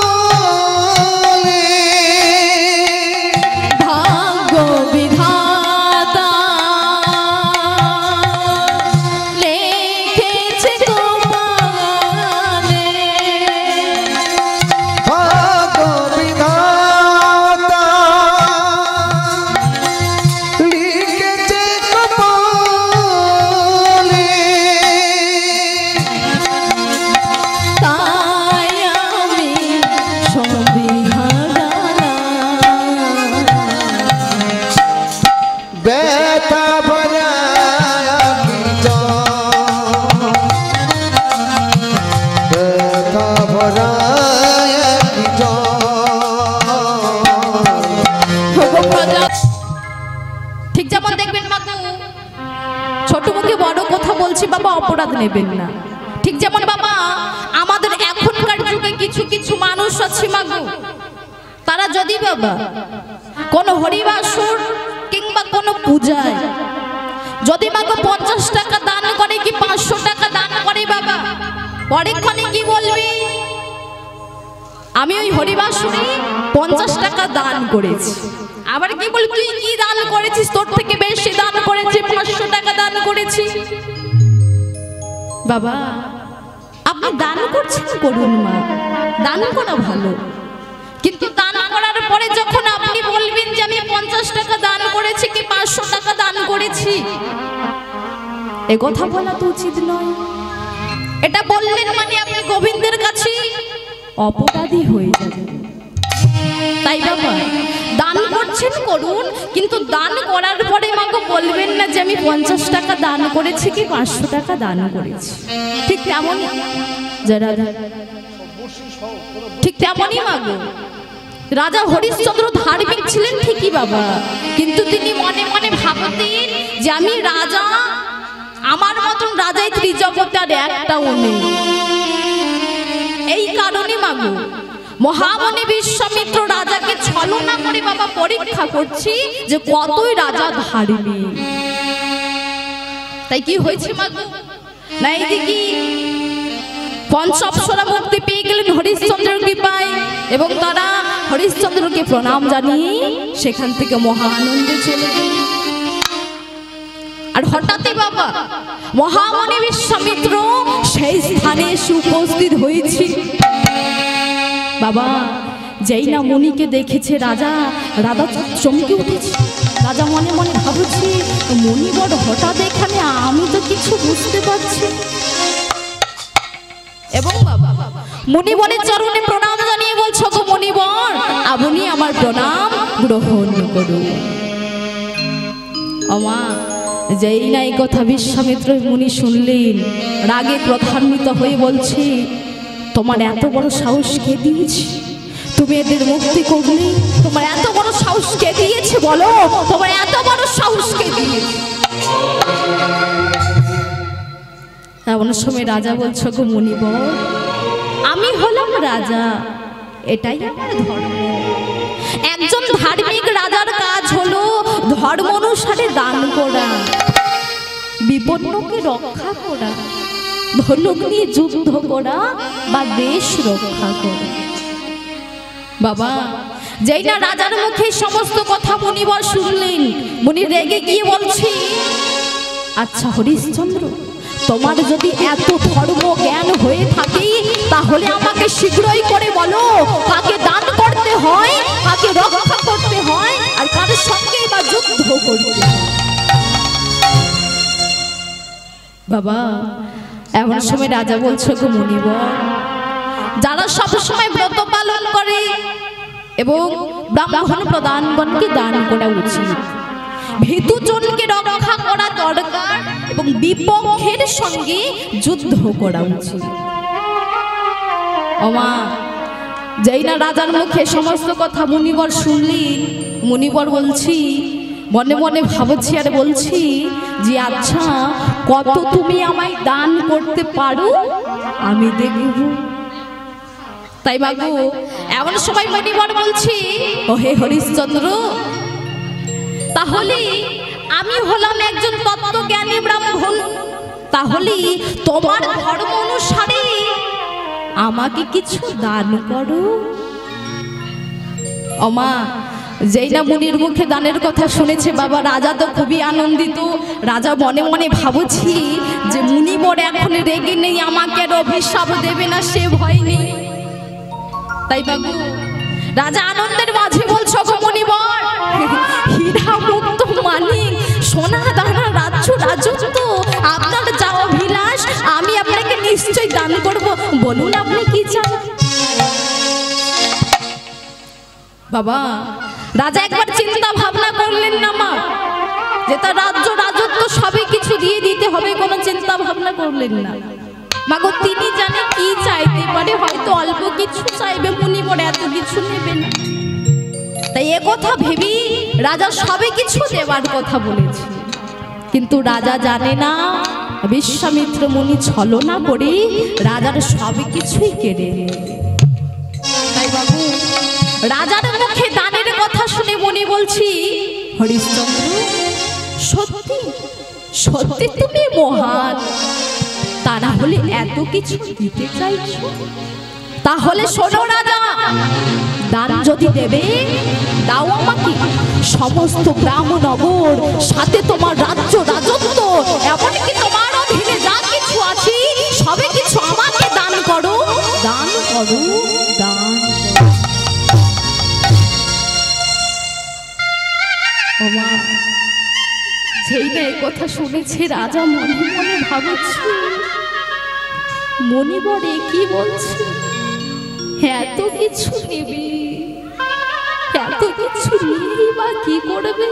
ভাগ্য বিধাতা লিখেছে কপালে ভাগ্য বিধাতা লিখেছে কপালে তাই আমি সন্দিহারা ব্যথা ভরা আখি ব্যথা ভরা আখি ঠিক যেমন দেখবেন মা, ছোট মুখে বড় কথা বলছি বাবা, অপরাধ নেবেন না। ঠিক যেমন বাবা আমাদের এখনকার যুগে কিছু কিছু মানুষ আছে মাগো, তারা যদি বাবা কোনো হরিবাসর কিংবা কোনো পূজায় যদি মাগো 50 টাকা দান করে কি 500 টাকা দান করে বাবা, পরেক্ষণে কি বলবি, আমি ওই হরিবাসরে 50 টাকা দান করেছি। আবার কি বল, তুই কি দান করেছিস, তোর থেকে বেশি দান করেছি, 500 টাকা দান করেছি। বাবা আপনি দান করছেন, করুন মা, দান করা ভালো, কিন্তু দান করার পরে যখন আপনি বলবেন যে আমি 50 টাকা দান করেছি কি 500 টাকা দান করেছি, এ কথা বলা তো উচিত নয়। এটা বললেন মানে আপনি গোবিন্দের কাছে অপরাধী হয়ে যাবেন। তাই বাবা দান করতে করছেন করুন, কিন্তু দান করার পরে মাকে বলবেন না যে আমি 50 টাকা দান করেছি কি 500 টাকা দান করেছি। ঠিক তেমনই যারা ঠিক তেমনই মাগো রাজা হরিশ্চন্দ্র ধার্মিক ছিলেন ঠিকই বাবা, কিন্তু তিনি মনে মনে ভাবতেন যে আমি রাজা, আমার মতন রাজাই ত্রিজগতে আর একটাও নেই। এই কারণে মাগো মহামনি বিশ্বামিত্র রাজাকে ছলনা করে বাবা পরীক্ষা করছি যে কতই রাজা ধার্মিক। তাই কি হয়েছে মাগো না এইদিকে পঞ্চঅপ্সরা মুক্তি পেয়ে গেলেন হরিশ্চন্দ্রের কৃপায় এবং তারা হরিশ্চন্দ্রকে প্রণাম জানিয়ে সেখান থেকে মহা আনন্দে চলে গেলেন। আর হঠাৎই বাবা মহামনি বিশ্বামিত্র সেই স্থানে এসে উপস্থিত হয়েছে। বাবা যেই না মুনিকে দেখেছে রাজা চমকে উঠেছে। রাজা মনে মনে ভাবছে মুনি বড় হঠাৎ এখানে, আমি তো কিছু বুঝতে পারছি। এবং বাবা মুনিবরের চরণে প্রণাম জানিয়ে বলছো গো মুনিবর, আপনি আমার প্রণাম গ্রহণ করুন। আমা যেই না এই কথা বিশ্বামিত্র মুনি শুনলেন, রাগে ক্রোধান্বিত হয়ে বলছে তোমার এত বড় সাহস কে দিয়েছে? তুমি এদের মুক্তি করলে, তোমার এত বড় সাহস কে দিয়েছে বলো? তোমার এত বড় সাহস কে দিয়েছে? এমন সময় রাজা বলছো গো মুনিবর, আমি হলাম রাজা, এটাই আমার ধর্ম। একজন ধার্মিক রাজার কাজ হলো ধর্ম অনুসারে দান করা, বিপন্নকে রক্ষা করা, ধনুক নিয়ে যুদ্ধ করা বা দেশ রক্ষা করা। বাবা যেই না রাজার মুখে সমস্ত কথা মুনিবর শুনলেন, মুনি রেগে গিয়ে বলছি আচ্ছা হরিশ্চন্দ্র, তোমার যদি এত ধর্ম জ্ঞান হয়ে থাকে তাহলে আমাকে শীঘ্রই করে বলো কাকে দান করতে হয়, কাকে রক্ষা করতে হয়, আর কার সঙ্গে বা যুদ্ধ করতে হয়। বাবা এমন সময় রাজা বলছো গো মুনিবর, যারা সব সময় ব্রত পালন করে এবং ব্রাহ্মণ প্রদানগণকে দান করা উচিত, ভীতুজনকে রক্ষা করা দরকার এবং বিপক্ষের সঙ্গে যুদ্ধ করা উচিত। ওমা যেই না রাজার মুখে সমস্ত কথা মুনিবর শুনলেন, মুনিবর বলছি মনে মনে ভাবছি আর বলছি যে আচ্ছা কত তুমি আমায় দান করতে পারো আমি দেখব। তাই বাবু এমন সময় মুনিবর বলছি ও হে হরিশ্চন্দ্র, তাহলে আমি হলাম একজন তত্ত্বজ্ঞানী ব্রাহ্মণ, তাহলে তোমার ধর্ম অনুসারে আমাকে কিছু দান করো। ওমা যেই না মুনির মুখে দানের কথা শুনেছে বাবা, রাজা তো খুবই আনন্দিত। রাজা মনে মনে ভাবছি যে মুনিবর এখন রেগে নেই, আমাকে আর অভিশাপ দেবে না সে ভয় নেই। তাই বাবু রাজা আনন্দের মাঝে বলছো গো মুনিবর, হীরা মুক্ত মানিক সোনা দানা রাজ্য রাজত্ব আপনার যা অভিলাষ আমি আপনাকে নিশ্চয়ই দান করব, বলুন আপনি কি চান। বাবা রাজা একবার চিন্তা ভাবনা করলেন না মা, যে তার রাজ্য রাজত্ব সবই কিছু দিয়ে দিতে হবে, কোনো চিন্তা ভাবনা করলেন না। মাগো তিনি জানে কি চাইতে পারে, হয়তো অল্প কিছু চাইবে, মুনিবর এত কিছু নেবে না। তাই এ কথা ভেবেই রাজা সবে কিছু দেওয়ার কথা বলেছে, কিন্তু রাজা জানে না বিশ্বামিত্র মুনি ছলনা করে রাজার সবে কিছুই কেড়ে নেবে। তাই বাবু রাজার মুখে দানের কথা শুনে মুনি বলছি হরিশ্চন্দ্র সত্যি সত্যি তুমি মহান, তা না হলে এত কিছু দিতে চাইছো? তাহলে শোনো রাজা, দান যদি দেবে দাও আমাকে সমস্ত গ্রাম নগর, সাথে তোমার রাজ্য রাজত্ব, এমনকি তোমার অধীনে যা কিছু আছে সবে কিছু আমাকে দান করো, দান করো, দান করো। ওমা যেই না এই কথা শুনেছে রাজা মনে মনে ভাবছে মনিবরে কি বলছে, এত কিছু নেবে, এত কিছু নিয়েই বা কি করবে?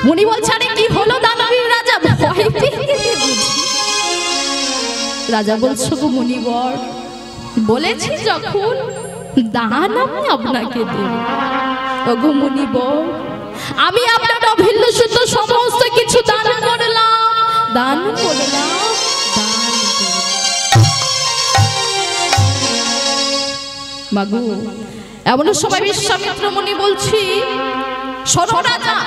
মুনি বলছে, আরে কি হলো দানবীর রাজা, ভয় পেয়ে গেলে বুঝি? রাজা বলছো, গো মুনিবর, বলেছি যখন দান আমি আপনাকে দেব। ওগো মুনিবর, আমি আপনার অভিন্ন শুদ্ধ সমস্ত কিছু দান করলাম। মাগো, এমন সময় বিশ্বামিত্র মুনি বলছি, শোনো রাজা,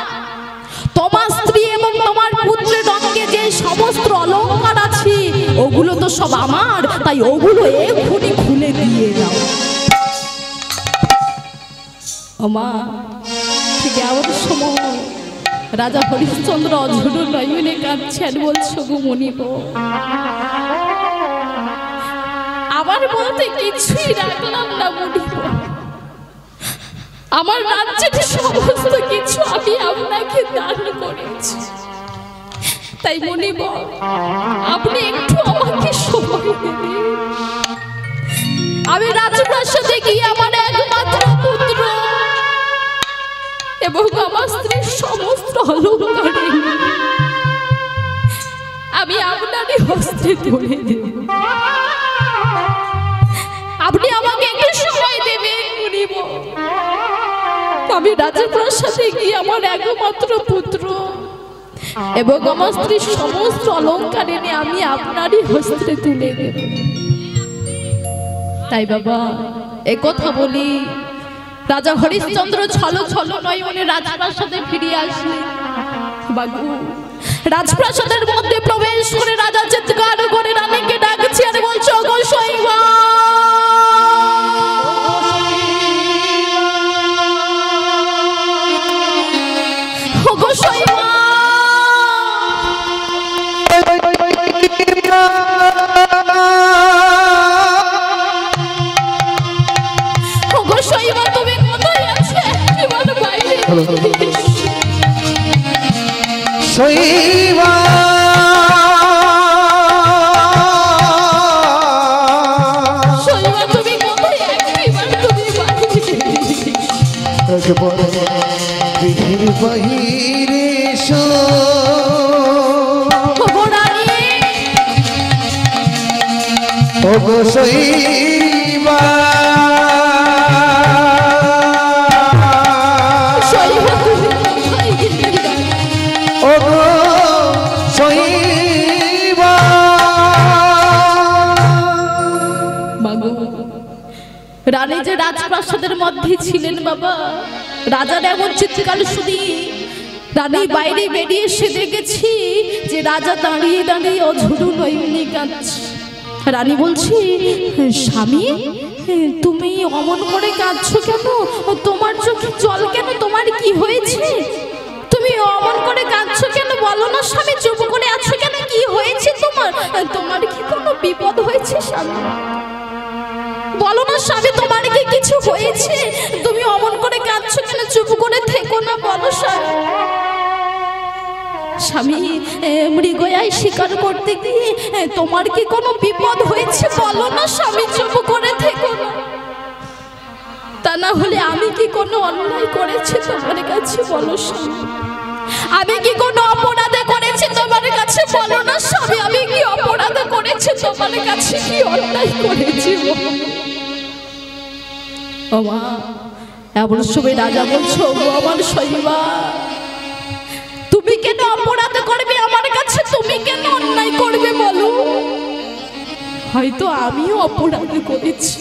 তোমার স্ত্রী এবং তোমার পুত্রের অঙ্গে যে সমস্ত অলংকার আছে ওগুলো তো সব আমার, তাই ওগুলো এক্ষুনি খুলে দিয়ে দাও। ওমা, ঠিক এমন সময় রাজা হরিশ্চন্দ্র অঝুর নয়নে কাঁদছেন, বলছো, গো মুনিব, আমার বলতে কিছুই রাখলাম না মুনিব, আমার রাজ্যের সমস্ত কিছু আমি আপনাকে দান করেছি, তাই মুনিব আপনি একটু আমাকে সময় দেবেন। আমি রাজপ্রাসাদে গিয়ে আমার একমাত্র পুত্র এবং আমার স্ত্রীর সমস্ত অলংকার আমি আপনারই হস্তে তুলে দেব। আপনি আমাকে একটু সময় দেবেন মুনিব। আমি রাজপ্রাসাদে গিয়ে আমার একমাত্র পুত্র এবং আমার স্ত্রীর সমস্ত অলংকার এনে আমি আপনারই হস্তে তুলে দেব। তাই বাবা, এ কথা বলি রাজা হরিশ্চন্দ্র ছল ছল নয়নে রাজপ্রাসাদে ফিরে আসলেন। বাবু, রাজপ্রাসাদের মধ্যে প্রবেশ করে রাজা চিৎকার করে রানীকে ডাকছে আর বলছে, ওগো শৈবা, ওগো শৈবা, ওগো শৈবা, তুমি কোথায় আছো? এবার বাইরে শৈবা, শৈবা, তুমি কোথায় আছো? এবার তুমি পৃথিবীর বাহিরে ওগো শৈবা, ওগো শৈবা। রানী যে রাজপ্রাসাদের মধ্যে ছিলেন বাবা, রাজার এমন চিৎকার শুনি রানী বাইরে বেরিয়ে এসে দেখেছি যে রাজা দাঁড়িয়ে দাঁড়িয়ে অঝুরু নয়নে কাঁদছে। রানী বলছি, স্বামী তুমি অমন করে কাঁদছো কেন? তোমার চোখে জল কেন? তোমার কি হয়েছে? তুমি অমন করে কাঁদছো কেন? বলো না স্বামী, চুপ করে আছো কেন? কি হয়েছে তোমার? তোমার কি কোনো বিপদ হয়েছে স্বামী? বলো না স্বামী, তোমার কি কিছু হয়েছে? তুমি অমন করে কাঁদছো কেন? চুপ করে থেকো না, বলো স্বামী। স্বামী, মৃগয়ায় শিকার করতে গিয়ে তোমার কি কোনো বিপদ হয়েছে? বলো না স্বামী, চুপ করে থেকো না। তা না হলে আমি কি কোনো অন্যায় করেছি তোমার কাছে? বলো স্বামী, আমি কি কোনো অপরাধ করেছি তোমার কাছে? বলো না স্বামী, আমি কি অপরাধ করেছি তোমার কাছে? কি অন্যায় করেছি? ও মা, এমন সময় রাজা বলছো, ও আমার শৈবা, তুমি কেন অপরাধ করবে আমার কাছে? তুমি কেন অন্যায় করবে বলো? হয়তো আমিও অপরাধ করেছি,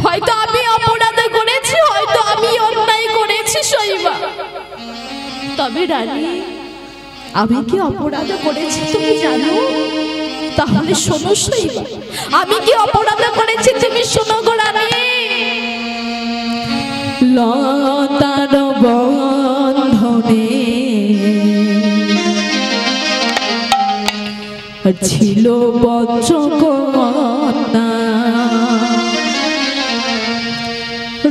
হয়তো আমি অপরাধ করেছি, হয়তো আমি অন্যায় করেছি শৈবা। তবে রানী, আমি কি অপরাধ করেছি তুমি জানো? তাহলে শোনো শৈবা, আমি কি অপরাধ করেছি তুমি শোনো গো রানী। লতার বন্ধনে ছিল বচকন্যা,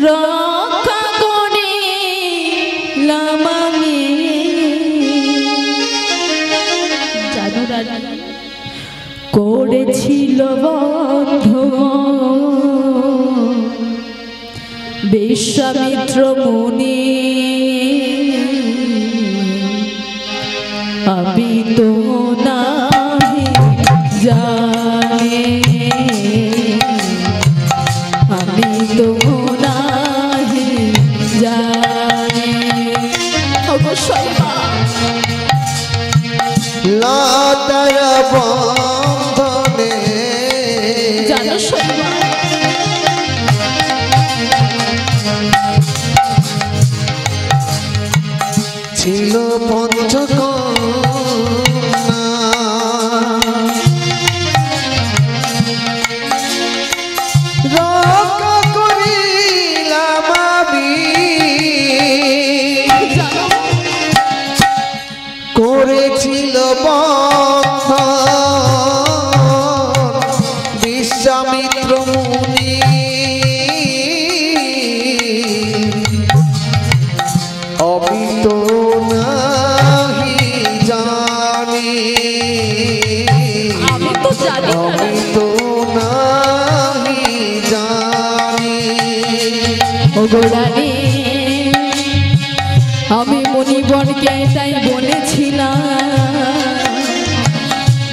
রক্ষা করিলাম আমি। জানো রানী, করেছিল বন্ধ বিশ্বামিত্র মুনি আমি তো নাহি জানি আমি তো নাহি জানি অবশ্যই লতার বন্ধনে জানো শৈবা ছিল পঞ্চকন্যা রক্ষা করিলাম আমি করেছিল বন্ধন বিশ্বামিত্র মুনি আমি তো নাহি জানি আমি তো জানি আমি তো নাহি জানি ওগোরানি আমি মুনিবরকে এটাই বলেছিলাম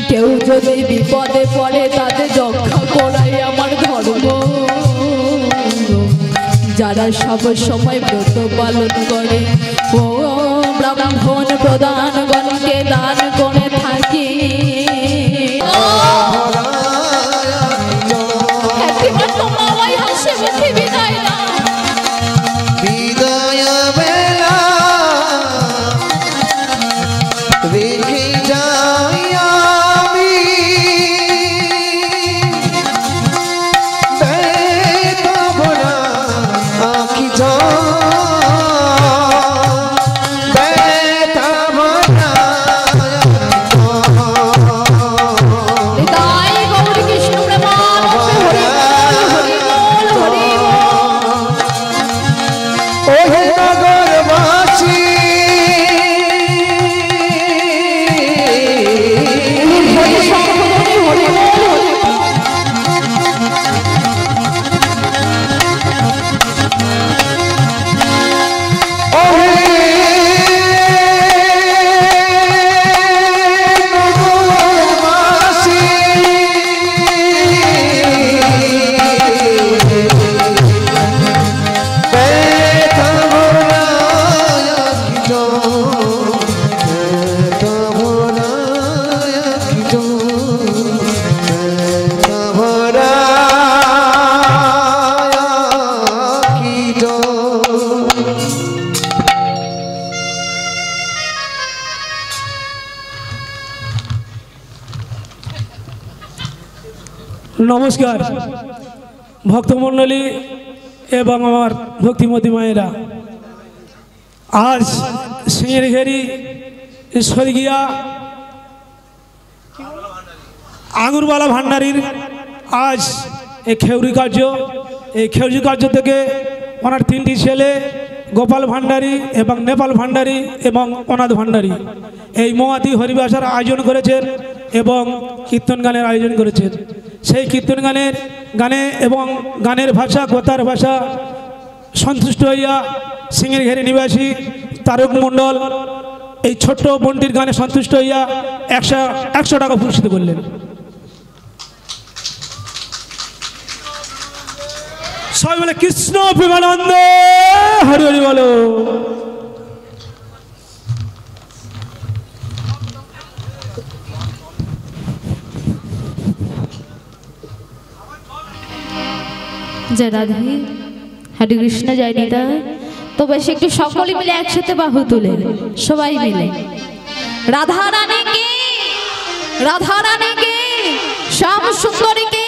কেউ যদি বিপদে পড়ে তাদের রক্ষা করাই আমার ধর্ম যারা সব সময় ব্রত পালন করে ও ব্রাহ্মণ প্রধানগণকে দান করে থাকি একবার তোমরা আমায় হাসি মুখে বিদায় দাও বিদায় বেলা রেখে যাই আমি ব্যথা ভরা আঁখি ব্যথা ভরা হৃদয় গৌর কৃষ্ণ প্রেমানন্দে হরি বল হরি বল ওহে নগরবাসী হরি সংঘবনে হরি বল হরি বল ওহে নগরবাসী ব্যথা ভরা আঁখি ব্যথা ভরা আঁখি ব্যথা ভরা আঁখি নমস্কার ভক্তমণ্ডলী এবং আমার ভক্তিমতী মায়েরা আজ সিংহের ঘেরি স্বর্গীয়া আঙুরবালা ভান্ডারীর আজ এই খেউরি কার্য থেকে ওনার তিনটি ছেলে গোপাল ভান্ডারী এবং নেপাল ভান্ডারী এবং অনাথ ভান্ডারী এই মহাতি হরিবাসার আয়োজন করেছেন এবং কীর্তন গানের আয়োজন করেছেন সেই কীর্তন গানে এবং গানের ভাষা কথার ভাষা সন্তুষ্ট হইয়া সিংহের ঘেরি নিবাসী তারক মণ্ডল এই ছোট্ট বোনটির গানে সন্তুষ্ট হইয়া 100 টাকা পুরস্কৃত করলেন। সবাই বলে কৃষ্ণ প্রেমানন্দ হরি হরি বলো। জয় রাধে হরে কৃষ্ণ জয় নিতা তো বেশ একটু সকলে মিলে একসাথে বাহু তুলে সবাই মিলে রাধা রানী কে শ্যাম সুন্দরী কে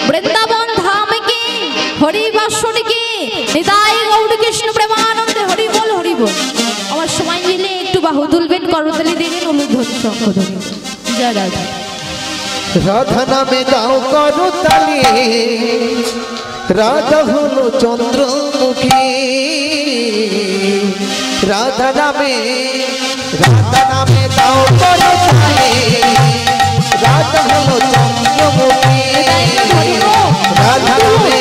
বৃন্দাবন ধাম কে হরি বাসুরি কে নিতাই গৌর কৃষ্ণ প্রেমানন্দে হরি বল আমার সময় মিলে একটু বাহু তুলবেন করতালি দেবেন অনুধ্বনি শঙ্খধ্বনি জয় রাধা রাধা নামে দাও করতালি রাধা হলো চন্দ্রমুখী রাধা নামে দাও করতালি রাধা হলো চন্দ্রমুখী রাধা নামে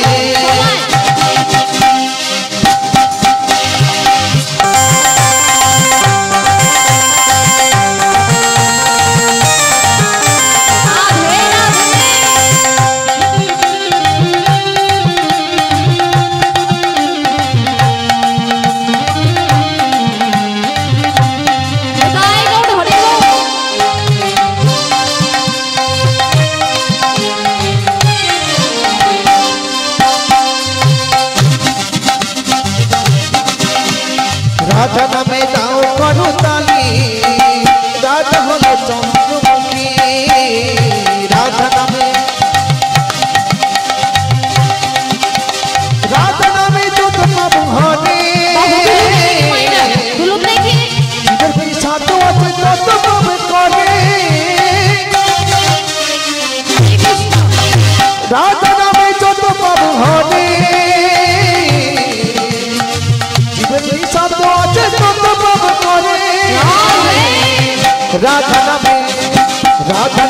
রাধা নামে দাও করতালি রাধা হলো চন্দ্রমুখী রাধা নামে যত পাপ হরে জীবের সাধু আছে তত পাপ করে রাধা নামে যত পাপ হরে জীবের সাধু আছে তত পাপ করে রাধা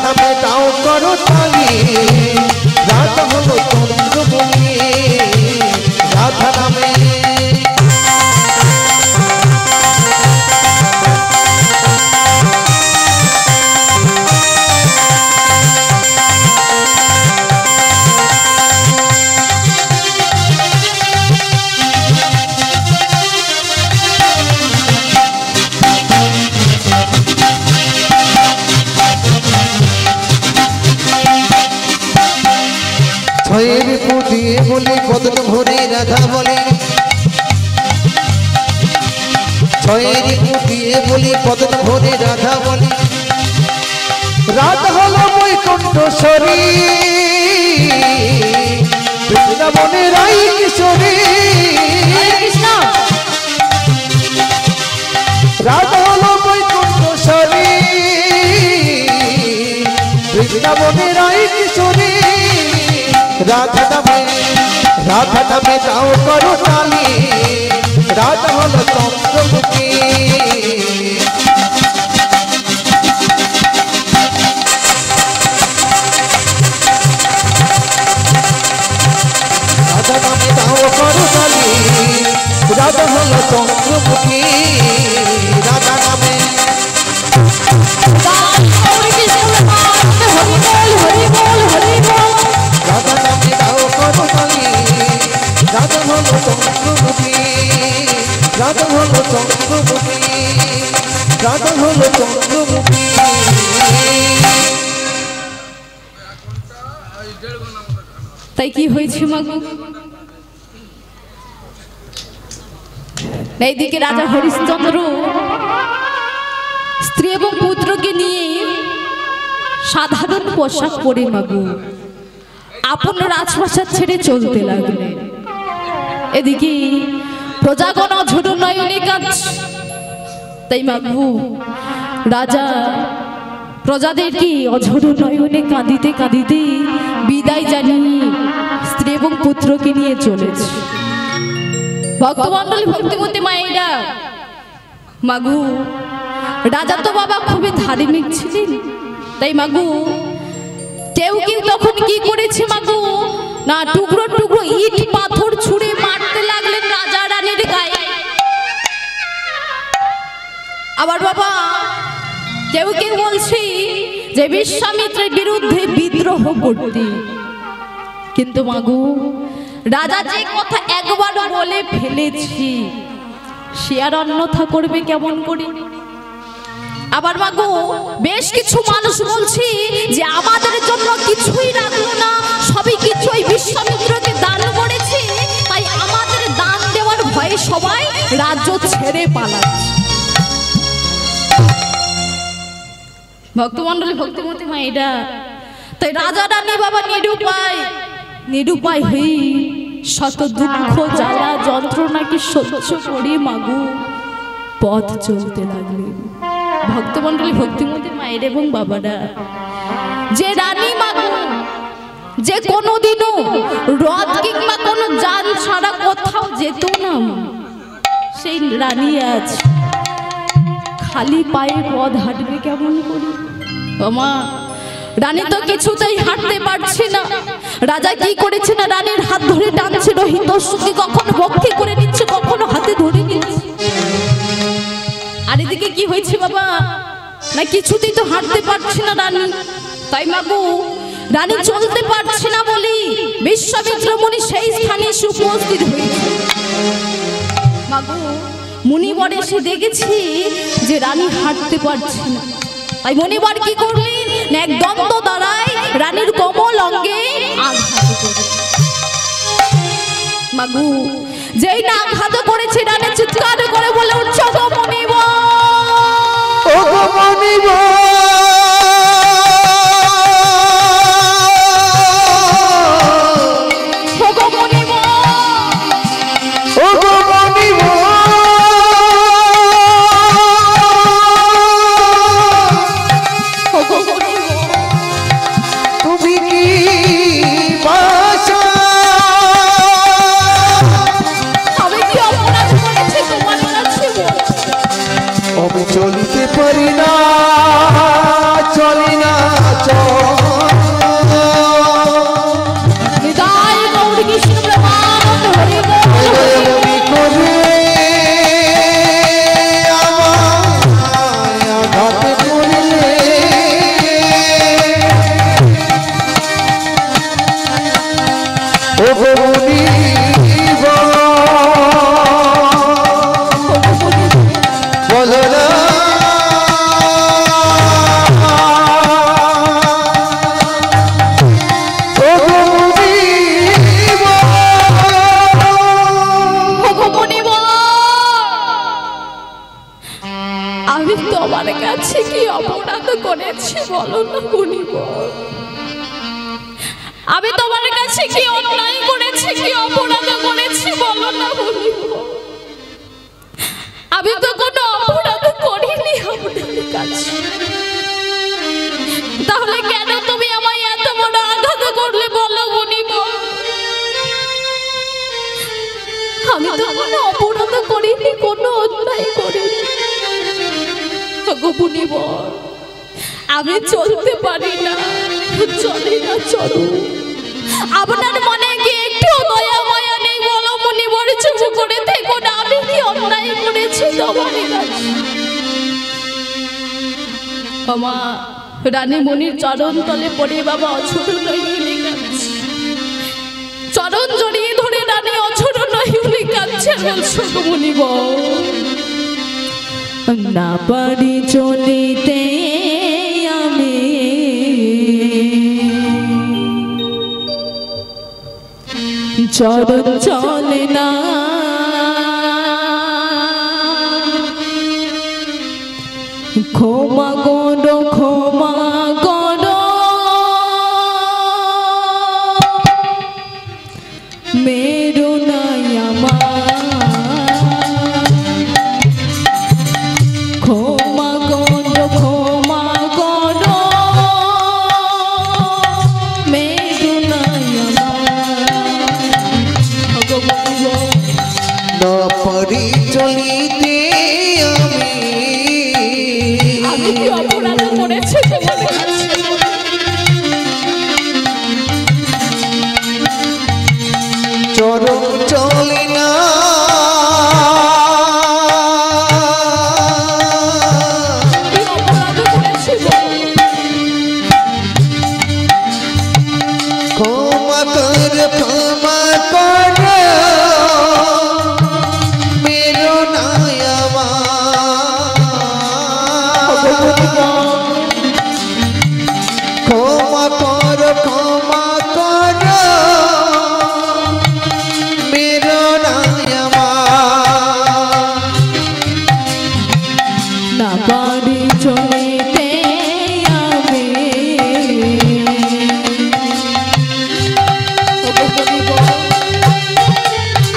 নামে দাও করো তালি রাধা হলো চন্দ্রমুখী রাধা নামে ছয়ের পুঁতিয়ে বলি বদন ভরে রাধা বলে ছয়ের পুঁতিয়ে বলি বদন ভরে রাধা বলে রাধা হলো বৈকুণ্ঠেশ্বরী বৃন্দাবনের রাই কিশোরী রাধা হলো বৈকুণ্ঠেশ্বরী বৃন্দাবনের রাই কিশোরী রাধা নামে দাও করো তালি রাধা হলো চন্দ্রমুখী রাধা নামে দাও করো তালি রাধা হলো চন্দ্রমুখী রাধা নামে রাধা নামে দাও করো তালি রাধা হলো চন্দ্রমুখী রাধা হলো চন্দ্রমুখী রাধা হলো চন্দ্রমুখী তাই কি হয়েছে মাগো? এইদিকে রাজা হরিশ্চন্দ্র স্ত্রী এবং পুত্রকে নিয়ে সাধারণ পোশাক পরে মাগো আপন রাজপ্রাসাদ ছেড়ে চলতে লাগলেন। এদিকে প্রজাগণ অঝোর নয়নে কাঁদছে। তাই মাগো রাজা প্রজাদেরকে অঝোর নয়নে কাঁদিতে কাঁদিতে বিদায় জানিয়ে স্ত্রী এবং পুত্রকে নিয়ে চলেছে। ভক্তমণ্ডলী ভক্তিমতী মায়েরা মাগো রাজা তো বাবা খুবই ধার্মিক ছিলেন। তাই মাগো কেউ তখন কি করেছে মাগো না টুকরো টুকরো ইট পাথর ছুঁড়ে মারতে লাগলেন রাজা রানীর গায়ে। আবার বাবা কেউ বলছে যে বিশ্বামিত্রের বিরুদ্ধে বিদ্রোহ করতে। কিন্তু মাগো রাজা যে কথা একবার বলে ফেলেছি সে আর অন্যথা করবে কেমন করে? আবার মাগো বেশ কিছু মানুষ বলছে যে আমাদের জন্য কিছুই রাখলো না, সবই কিছু ওই বিশ্বামিত্রকে দান করেছে, তাই আমাদের দান দেওয়ার ভয়ে সবাই রাজ্য ছেড়ে পালাচ্ছে। ভক্তমণ্ডলী ভক্তিমতী মায়েরা তাই রাজা রানী বাবা নিরুপায় হয়ে শত দুঃখ জ্বালা যন্ত্রণাকে সহ্য করে মাগো পথ চলতে লাগলেন। ভক্তমণ্ডলী ভক্তিমতী মায়ের এবং বাবারা যে রানী মাগো যে কোনোদিনও রথ কিংবা কোনো যান ছাড়া কোথাও যেত না, সেই রানী আজ খালি পায়ে পথ হাঁটবে কেমন করে? মা রানী তো কিছুতেই হাঁটতে পারছে না। রাজা কি করেছে না রানীর হাত ধরে টানছিল, হিতৈষীকে কখনো ভক্তি করে নিচ্ছে, কখনো হাতে ধরে নিচ্ছে। আর এদিকে কি হয়েছে বাবা না কিছুতেই তো হাঁটতে পারছে না রানী। তাই মাগো রানী চলতে পারছে না বলি বিশ্বামিত্র মুনি সেই স্থানে উপস্থিত হয়েছে। মাগো মুনিবর এসে দেখেছি যে রানী হাঁটতে পারছে না। তাই মুনিবর কি করলেন এক দন্ত দ্বারায় রানীর কোমল অঙ্গে আঘাত করে। মাগো যেই না আঘাত করেছে রানী চিৎকার করে বলে উঠছে গো তোমার কাছে কি অপরাধ করেছি বলো না বলিব? আমি তোমার কাছে কি অন্যায় করেছি, কি অপরাধ করেছি বলো না বলিব? আমি তো কোনো অপরাধ করিনি আপনার কাছে, তাহলে কেন তুমি আমায় এত বড় আঘাত করলে বলো বলিব? আমি তো কোনো অপরাধ করিনি, কোনো অন্যায় করিনি গো বলিব। আমি চলতে পারি না, চলি না, চলো। আপনার মনে কি একটু দয়া মায়া নেই বলো মুনিবর? চুপ করে থেকো না, আমি কি অন্যায় করেছি তোমার কাছে? বাবা রানী মনির চরণ তলে পড়ে বাবা অছোট নইলে কাঁদছে, চরণ জড়িয়ে ধরে রানী অছোট নইলে কাঁদছে। বলছো গো মুনিব, না পারি চলিতে আমি চরণ চলে না, ক্ষমা করো, ক্ষমা করো মেরো নাই আমার, ক্ষমা করো, ক্ষমা করো মেরো নাই আমার। না পারি চলিতে আমি কি অপরাধ করেছি তোমার কাছে? চরণ চলে না, কি অপরাধ করেছি ক্ষমা কর, ক্ষমা কর মেরো নাই আমার, ক্ষমা কর, ক্ষমা কর মেরো নাই আমার। না পারি চলিতে আমি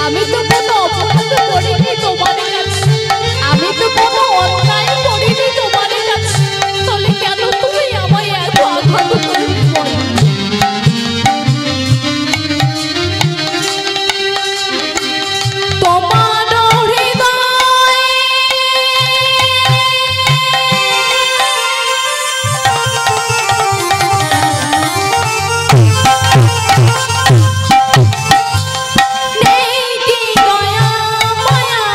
আমি তো কোনো অপরাধ করিনি তোমার কাছে, আমি তো কোনো অন্যায় করিনি তোমার কাছে, তাহলে কেন তুমি আমায় এত আঘাত করলে বলো? তোমার হৃদয়ে নেই কি দয়া মায়া,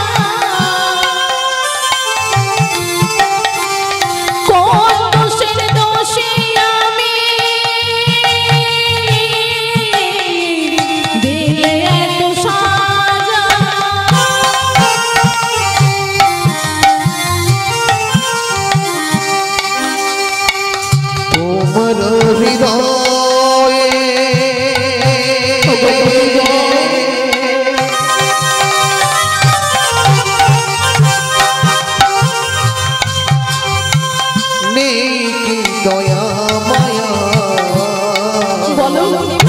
কোন দোষের দোষী আমি দিলে এত সাজা? তোমার হৃদয়ে নেই কি দয়া মায়া, বলো মুনিব,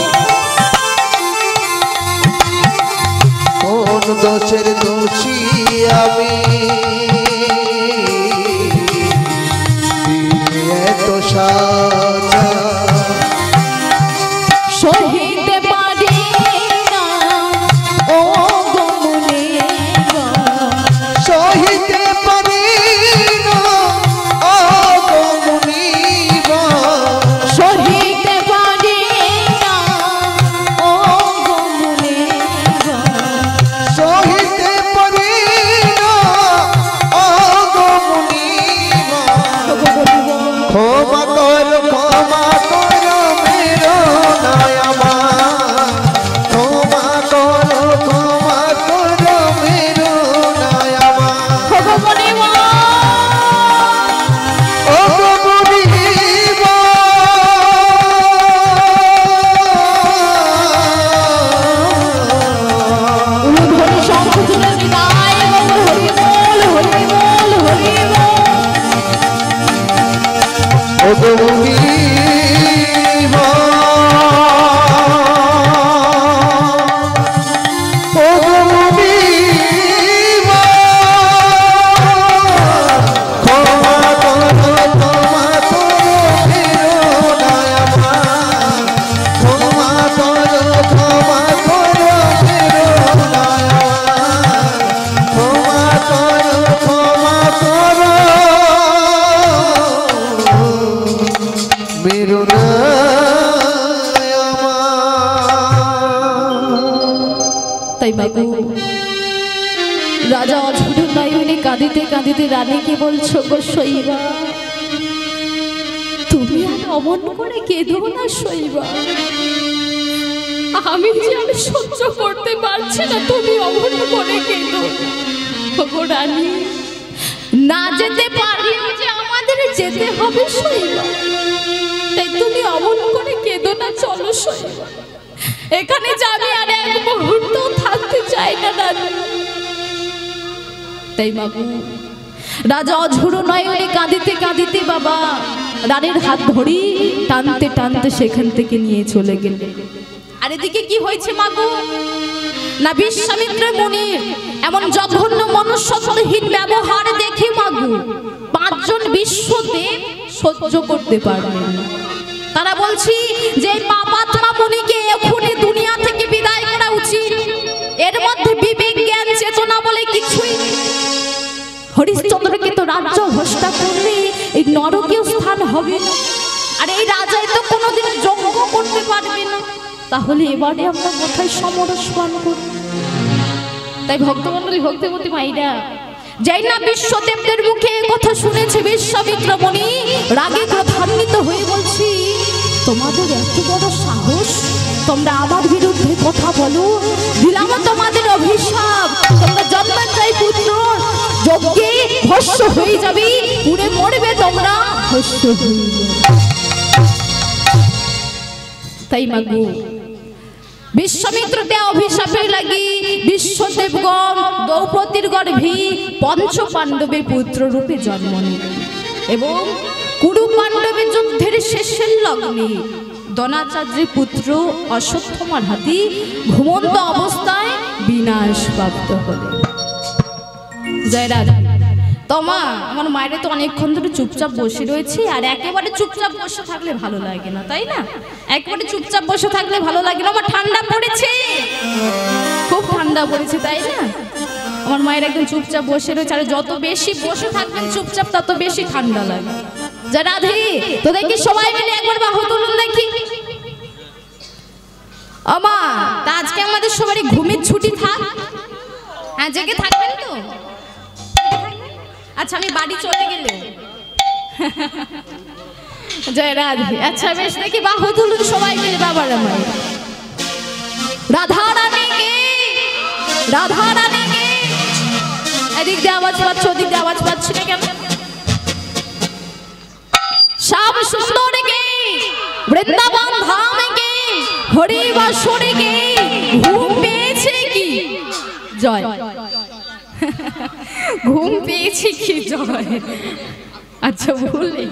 কোন দোষের দোষী আমি দিলে এত সাজা, সহিতে পারি না ও গো মুনিব, সহিতে পারি না ও গো মুনিব, সহিতে পারি না ও গো মুনিব, সহিতে তাই বাবু রাজা অঝোর নয়নে কাঁদিতে কাঁদিতে রানীকে বলছো গো শৈবা, তুমি আর অমন করে কেঁদো না শৈবা, আমি সহ্য করতে পারছি না, তুমি অমন করে কেঁদো গো রানী। না যেতে পারলেও যে আমাদের যেতে হবে শৈবা, তাই তুমি অমন করে কেঁদো না, চলো শৈবা, এখানে যাবে আর এক মুহূর্ত থাকতে চাই না রানী। তাই বাবু রাজা অঝোর নয়নে কাঁদিতে কাঁদিতে বাবা রানীর হাত ধরি টানতে টানতে সেখান থেকে নিয়ে চলে গেলেন। আর এদিকে কি হয়েছে মাগো না, বিশ্বামিত্র মুনির এমন জঘন্য মনুষ্যত্বহীন ব্যবহার দেখে মাগো 5 জন বিশ্বদেব সহ্য করতে পারলেন না। তারা বলছি যে পাপাত্মা মুনিকে এখনই দুনিয়া থেকে বিদায় করা উচিত, এর মধ্যে বিবেক জ্ঞান চেতনা বলে কিছুই নেই। হরিশ্চন্দ্রকে তো রাজ্য ভ্রষ্টা করলে এই নরকীয় স্থান হবে না, আর এই রাজাই তো কোনোদিন যজ্ঞ করতে পারবে না, তাহলে এবারে আমরা কোথায় সমরস পান করব? তাই ভক্তমণ্ডলী ভক্তিমতী মাইরা যাই না বিশ্বদেবদের মুখে কথা শুনেছে বিশ্বামিত্র মুনি রাগে ক্রোধান্বিত হয়ে বলছি, তোমাদের এত বড় সাহস, তোমরা আমার বিরুদ্ধে কথা বলো, দিলাম তোমাদের অভিশাপ, তোমরা জন্মান্তরি পুত্র যজ্ঞে ভস্ম হয়ে যাবে, পুড়ে মরবে তোমরা, ভস্ম হয়ে যাবে। তাই মাগো বিশ্বামিত্র দেয়া অভিশাপের লাগি বিশ্বদেবগণ দ্রৌপদীর গর্ভে 5 পাণ্ডবের পুত্র রূপে জন্ম নিলেন এবং কুরু পাণ্ডবের যুদ্ধের শেষের লগ্নে দ্রোণাচার্যের পুত্র অশ্বত্থামার হাতে ঘুমন্ত অবস্থায় বিনাশ প্রাপ্ত হলেন। জয় রাধা। তোমা আমার মায়ের তো অনেকক্ষণ ধরে চুপচাপ বসে রয়েছে, আর একেবারে চুপচাপ বসে থাকলে ভালো লাগে না, তাই না? একেবারে চুপচাপ বসে থাকলে ভালো লাগে না। আমার ঠান্ডা পড়েছে, খুব ঠান্ডা পড়েছে, তাই না? আমার মায়ের একদম চুপচাপ বসে রয়েছে, আর যত বেশি বসে থাকবেন চুপচাপ তত বেশি ঠান্ডা লাগে। জয় রাধে। তো দেখি সবাই মিলে একবার বাহু তুলুন দেখি। আমা তা আজকে আমাদের সবারই ঘুমের ছুটি থাক, হ্যাঁ জেগে থাকবেন তো? আচ্ছা আমি বাড়ি চলে গেলে জয় রাধে। আচ্ছা বেশ, দেখি বাহু তুলুন সবাই মিলে বাবার আমার। রাধা রানীকে, রাধা রানীকে। এদিক দিয়ে আওয়াজ পাচ্ছ, ওদিক দিয়ে আওয়াজ পাচ্ছি না কেন? শ্যাম সুন্দরকে, বৃন্দাবন ধামকে, হরি বাসরকে ঘুম পেয়েছে কি? জয়। ঘুম পেয়েছি কি? জয়। আচ্ছা ভুলে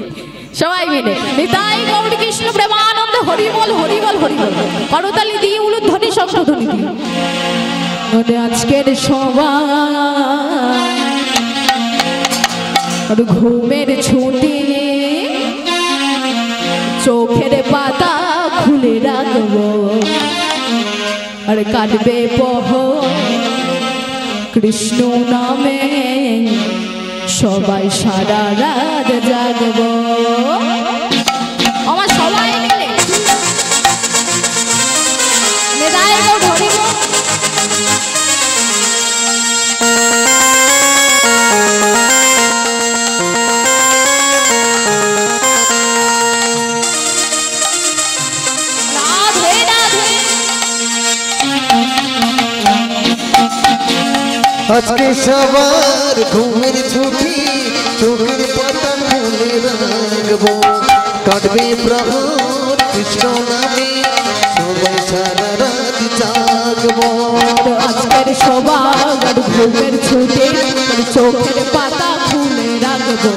সবাই মিলে নিতাই গৌর কৃষ্ণ প্রেমানন্দ হরি বল হরি বল হরি বল। করতালি দিয়ে উলুধ্বনি শঙ্খধ্বনি দিয়ে আজকের সবাই ঘুমের ছুটি চোখের পাতা খুলে রাখবো আর কাটবে প্রহর কৃষ্ণ নামে সবাই সারা রাত জাগবো। আমার সবাই মিলে মেদায় গো ধরিব। আজকে সবার ঘুমের ছুটি চোখের পাতা খুলে রাখবো কাটবে প্রহর কৃষ্ণ নামে সবাই সারা রাত জাগবো। আজকের সবার ঘুমের ছুটি চোখের পাতা খুলে রাখবো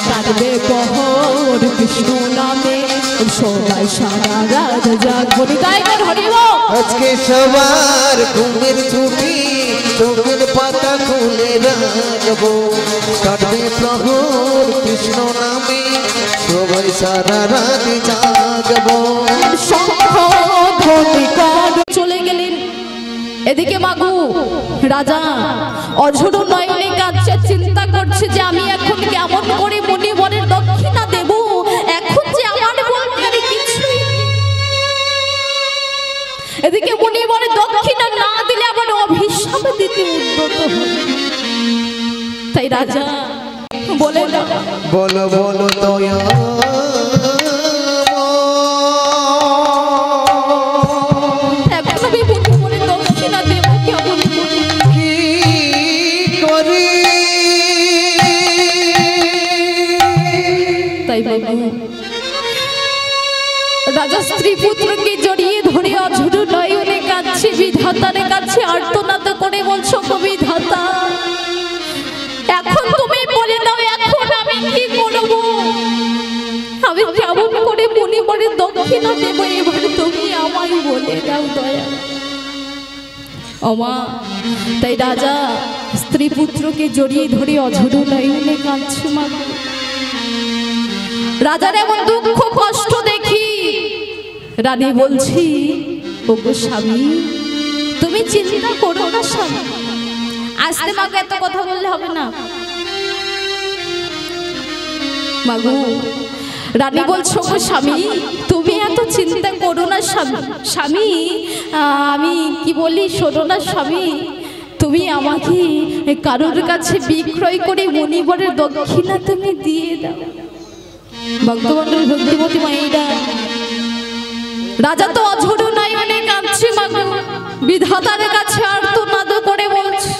কাটবে প্রহর কৃষ্ণ নামে সবাই সারা রাত জাগবো। নিতাইগণ হরি বল। আজকে সবার ঘুমের ছুটি চোখের পাতা খুলে রাখবো কাটবে প্রহর কৃষ্ণ নামে সবাই সারা রাত জাগবো। চলে গেলেন। এদিকে মাগু রাজা অঝোর নয়নে কাঁদছে, চিন্তা করছে যে আমি এখন কেমন করে মুনিবরের দক্ষিণা দেব, এখন যে আমার বলতে আর কিছুই। এদিকে মুনিবরের দক্ষিণা না দিলে প্রতিশোধ দিতে উদ্যত হবে। তাই রাজা বলে দাও, বলো বলো দয়া এখন আমি বলে দক্ষিণা দেব কেমন করে? কি করি তাই বাবু রাজা স্ত্রী পুত্রকে জড়িয়ে ধরে অঝুর নয়নে কাঁদছে, বিধাতার কাছে আর্তনাদ করে বলছো, বিধাতা এখন তুমি বলে দাও, এখন আমি কি করব? আমি কেমন করে মণিবরের দক্ষিণা দেব? এবার তুমি আমায় বলে দাও দয়া। ওমা তাই রাজা স্ত্রী পুত্রকে জড়িয়ে ধরে অঝুর নয়নে কাঁদছে। মা রাজার এমন দুঃখ কষ্ট দেখি রানী বলছি, ওগো স্বামী তুমি চিন্তা করো না স্বামী। আস্তে মাকে এত কথা বললে হবে না মাগো। রানী বলছো, ওগো স্বামী তুমি এত চিন্তা করো না স্বামী। স্বামী আমি কি বলি শোনো না স্বামী, তুমি আমাকে কারোর কাছে বিক্রয় করে মণিবরের দক্ষিণা তুমি দিয়ে দাও। ভক্তমণ্ডল ভক্তিমতী মায়েরা, রাজা তো অঝোর নয়নে কাঁদছে মাগো, বিধাতার কাছে আর্তনাদ করে বলছে,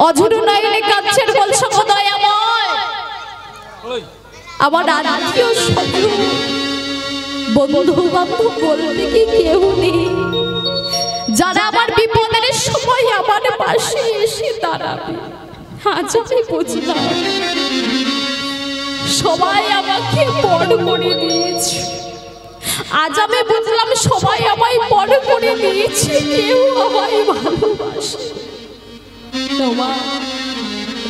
অঝোর নয়নে কাঁদছে, বলছে গো দয়াময় আমার আত্মীয় স্বজন বন্ধু বান্ধব বলতে কি কেউ নেই যারা আমার বিপদের সময় আমার পাশে এসে দাঁড়াবে। আজ আমি বুঝলাম সবাই আমাকে বড় করে দিয়েছে। আজ আমি বুঝলাম সবাই আমায় বড় করে দিয়েছে, কেউ আমায় ভালোবাসে।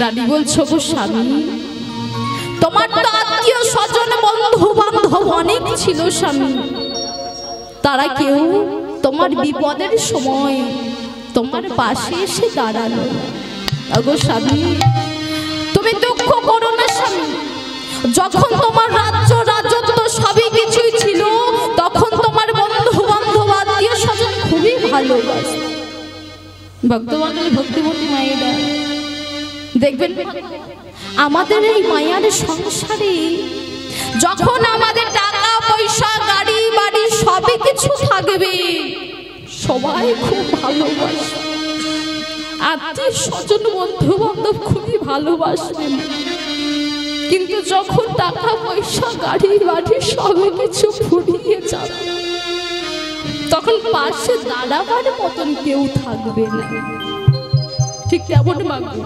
রানী বলছো, গো স্বামী তোমার তো আত্মীয় স্বজন বন্ধু বান্ধব অনেক ছিল স্বামী, তারা কেউ তোমার বিপদের সময় তোমার পাশে এসে দাঁড়ালো। গো স্বামী তুমি দুঃখ করো না স্বামী, যখন তোমার রাজ্য রাজত্ব সবই কিছুই ছিল তখন তোমার বন্ধু বান্ধব আত্মীয় স্বজন খুবই ভালোবাসে। ভক্তবান্ধব ভক্তিমতী মায়েরা দেখবেন আমাদের এই মায়ার সংসারে যখন আমাদের টাকা পয়সা গাড়ি বাড়ি সবই কিছু থাকবে সবাই খুব ভালোবাসে, আত্মীয় স্বজন বন্ধু বান্ধব খুবই ভালোবাসবেন। কিন্তু যখন টাকা পয়সা গাড়ি বাড়ি সবই কিছু ফুরিয়ে যাবে তখন পাশে দাঁড়াবার মতন কেউ থাকবে না। ঠিক তেমন মাগো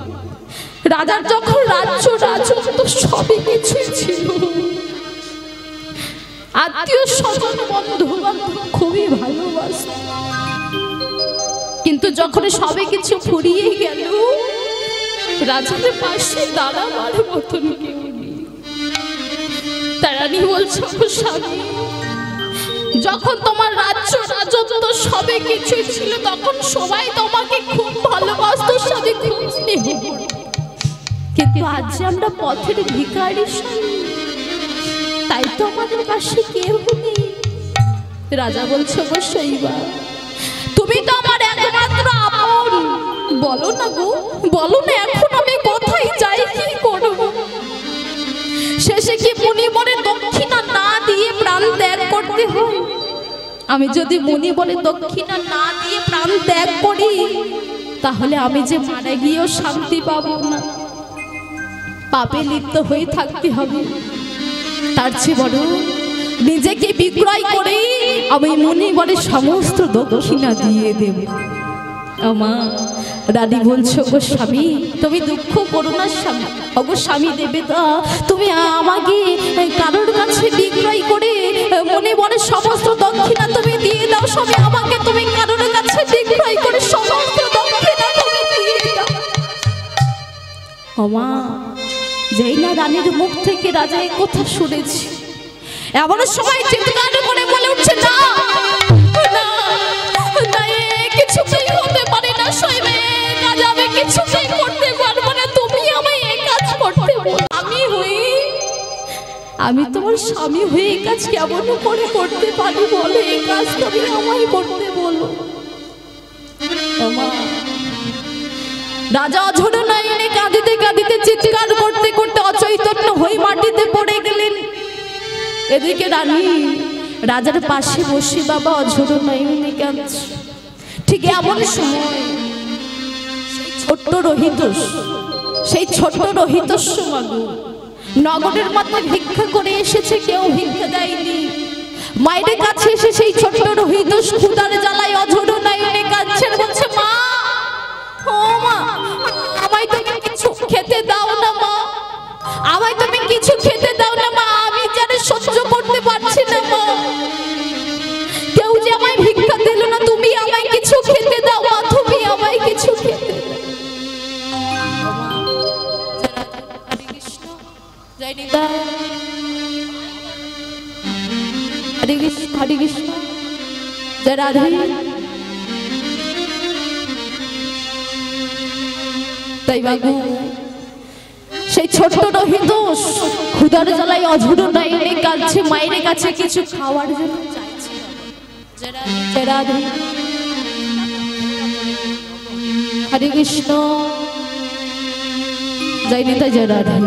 রাজার যখন রাজ্য রাজত্ব সবই কিছু ছিল, আত্মীয় স্বজন বন্ধু বান্ধব খুবই ভালোবাসত, কিন্তু যখন সবই কিছু ফুরিয়ে গেল রাজার পাশে দাঁড়াবার মতন কেউ নেই। তারানি বলছো, স্বামী যখন তোমার রাজ্য রাজত্ব সবে কিছু ছিল তখন সবাই তোমাকে খুব ভালোবাসতো, স্বামী খুব স্নেহ করত, কিন্তু আজ আমরা পথের ভিখারি স্বামী, তাই তো আমাদের পাশে কেউ নেই। রাজা বলছো, গো শৈবা তুমি তো আমার একমাত্র আপন, বলো না গো বলো না এখন আমি কোথায় যাই, কি করব? শেষে কি মণিবরের দক্ষিণা না দিয়ে প্রাণ ত্যাগ করতে হয়? আমি যদি মণিবরের দক্ষিণা না দিয়ে প্রাণ ত্যাগ করি তাহলে আমি যে মারা গিয়েও শান্তি পাবো না, পাপে লিপ্ত হয়ে থাকতে হবে। তার চেয়ে বড় নিজেকে বিক্রয় করে আমি মণিবরের সমস্ত দক্ষিণা দিয়ে দেব। মা রানী বলছো, গো স্বামী তুমি দুঃখ করো না স্বামী, অগো স্বামী দেবতা তুমি আমাকে কারোর কাছে বিক্রয় করে মণিবরের সমস্ত দক্ষিণা তুমি দিয়ে দাও স্বামী, আমাকে তুমি কারোর কাছে বিক্রয় করে সমস্ত দক্ষিণা তুমি দিয়ে দাও। মা যেই না রানীর মুখ থেকে রাজা এই কথা শুনেছি এমন সময় চিৎকার করে বলে উঠছে, না কিছুতেই হতে পারে না শৈবে, কাজ আমি কিছুতেই করতে পারবো না, তুমি আমায় এই কাজ করতে বলো। আমি তোমার স্বামী হয়ে এই কাজ কেমন করে করতে পারি বলো, এই কাজ তুমি আমায় করতে বলো। রাজা অঝোর নয়নে কাঁদিতে কাঁদিতে চিৎকার করতে করতে অচৈতন্য হয়ে মাটিতে পড়ে গেলেন। এদিকে রানী রাজার পাশে বসে বাবা অঝোর নয়নে কাঁদছে। ঠিক এমন সময় সেই ছোট্ট রহিতস্য মাগো নগরের মধ্যে ভিক্ষা করে এসেছে, কেউ ভিক্ষা দেয়নি। মায়ের কাছে এসে সেই ছোট্ট রহিতস ক্ষুধার জ্বালায় অঝোর নয়নে কাঁদছেন, বলছে মা, ও মা, আমায় তুমি কিছু খেতে দাও না মা, আমায় তুমি কিছু খেতে দাও না মা, আমি জানি সহ্য করতে পারছি না মা, কেউ যে আমায় ভিক্ষা দিল না, তুমি আমায় কিছু খেতে দাও মা, তুমি আমায় কিছু খেতে দাও। জয় নিতা, হরে কৃষ্ণ হরে কৃষ্ণ, জয় রাধে। তাই বাবু সেই ছোট্ট রহিতস ক্ষুধার জ্বালায় অঝোর নয়নে কাঁদছে, মায়ের কাছে কিছু খাওয়ার জন্য চাইছে। জয় রাধে, হরে কৃষ্ণ, জয় নিতা, জয় রাধে।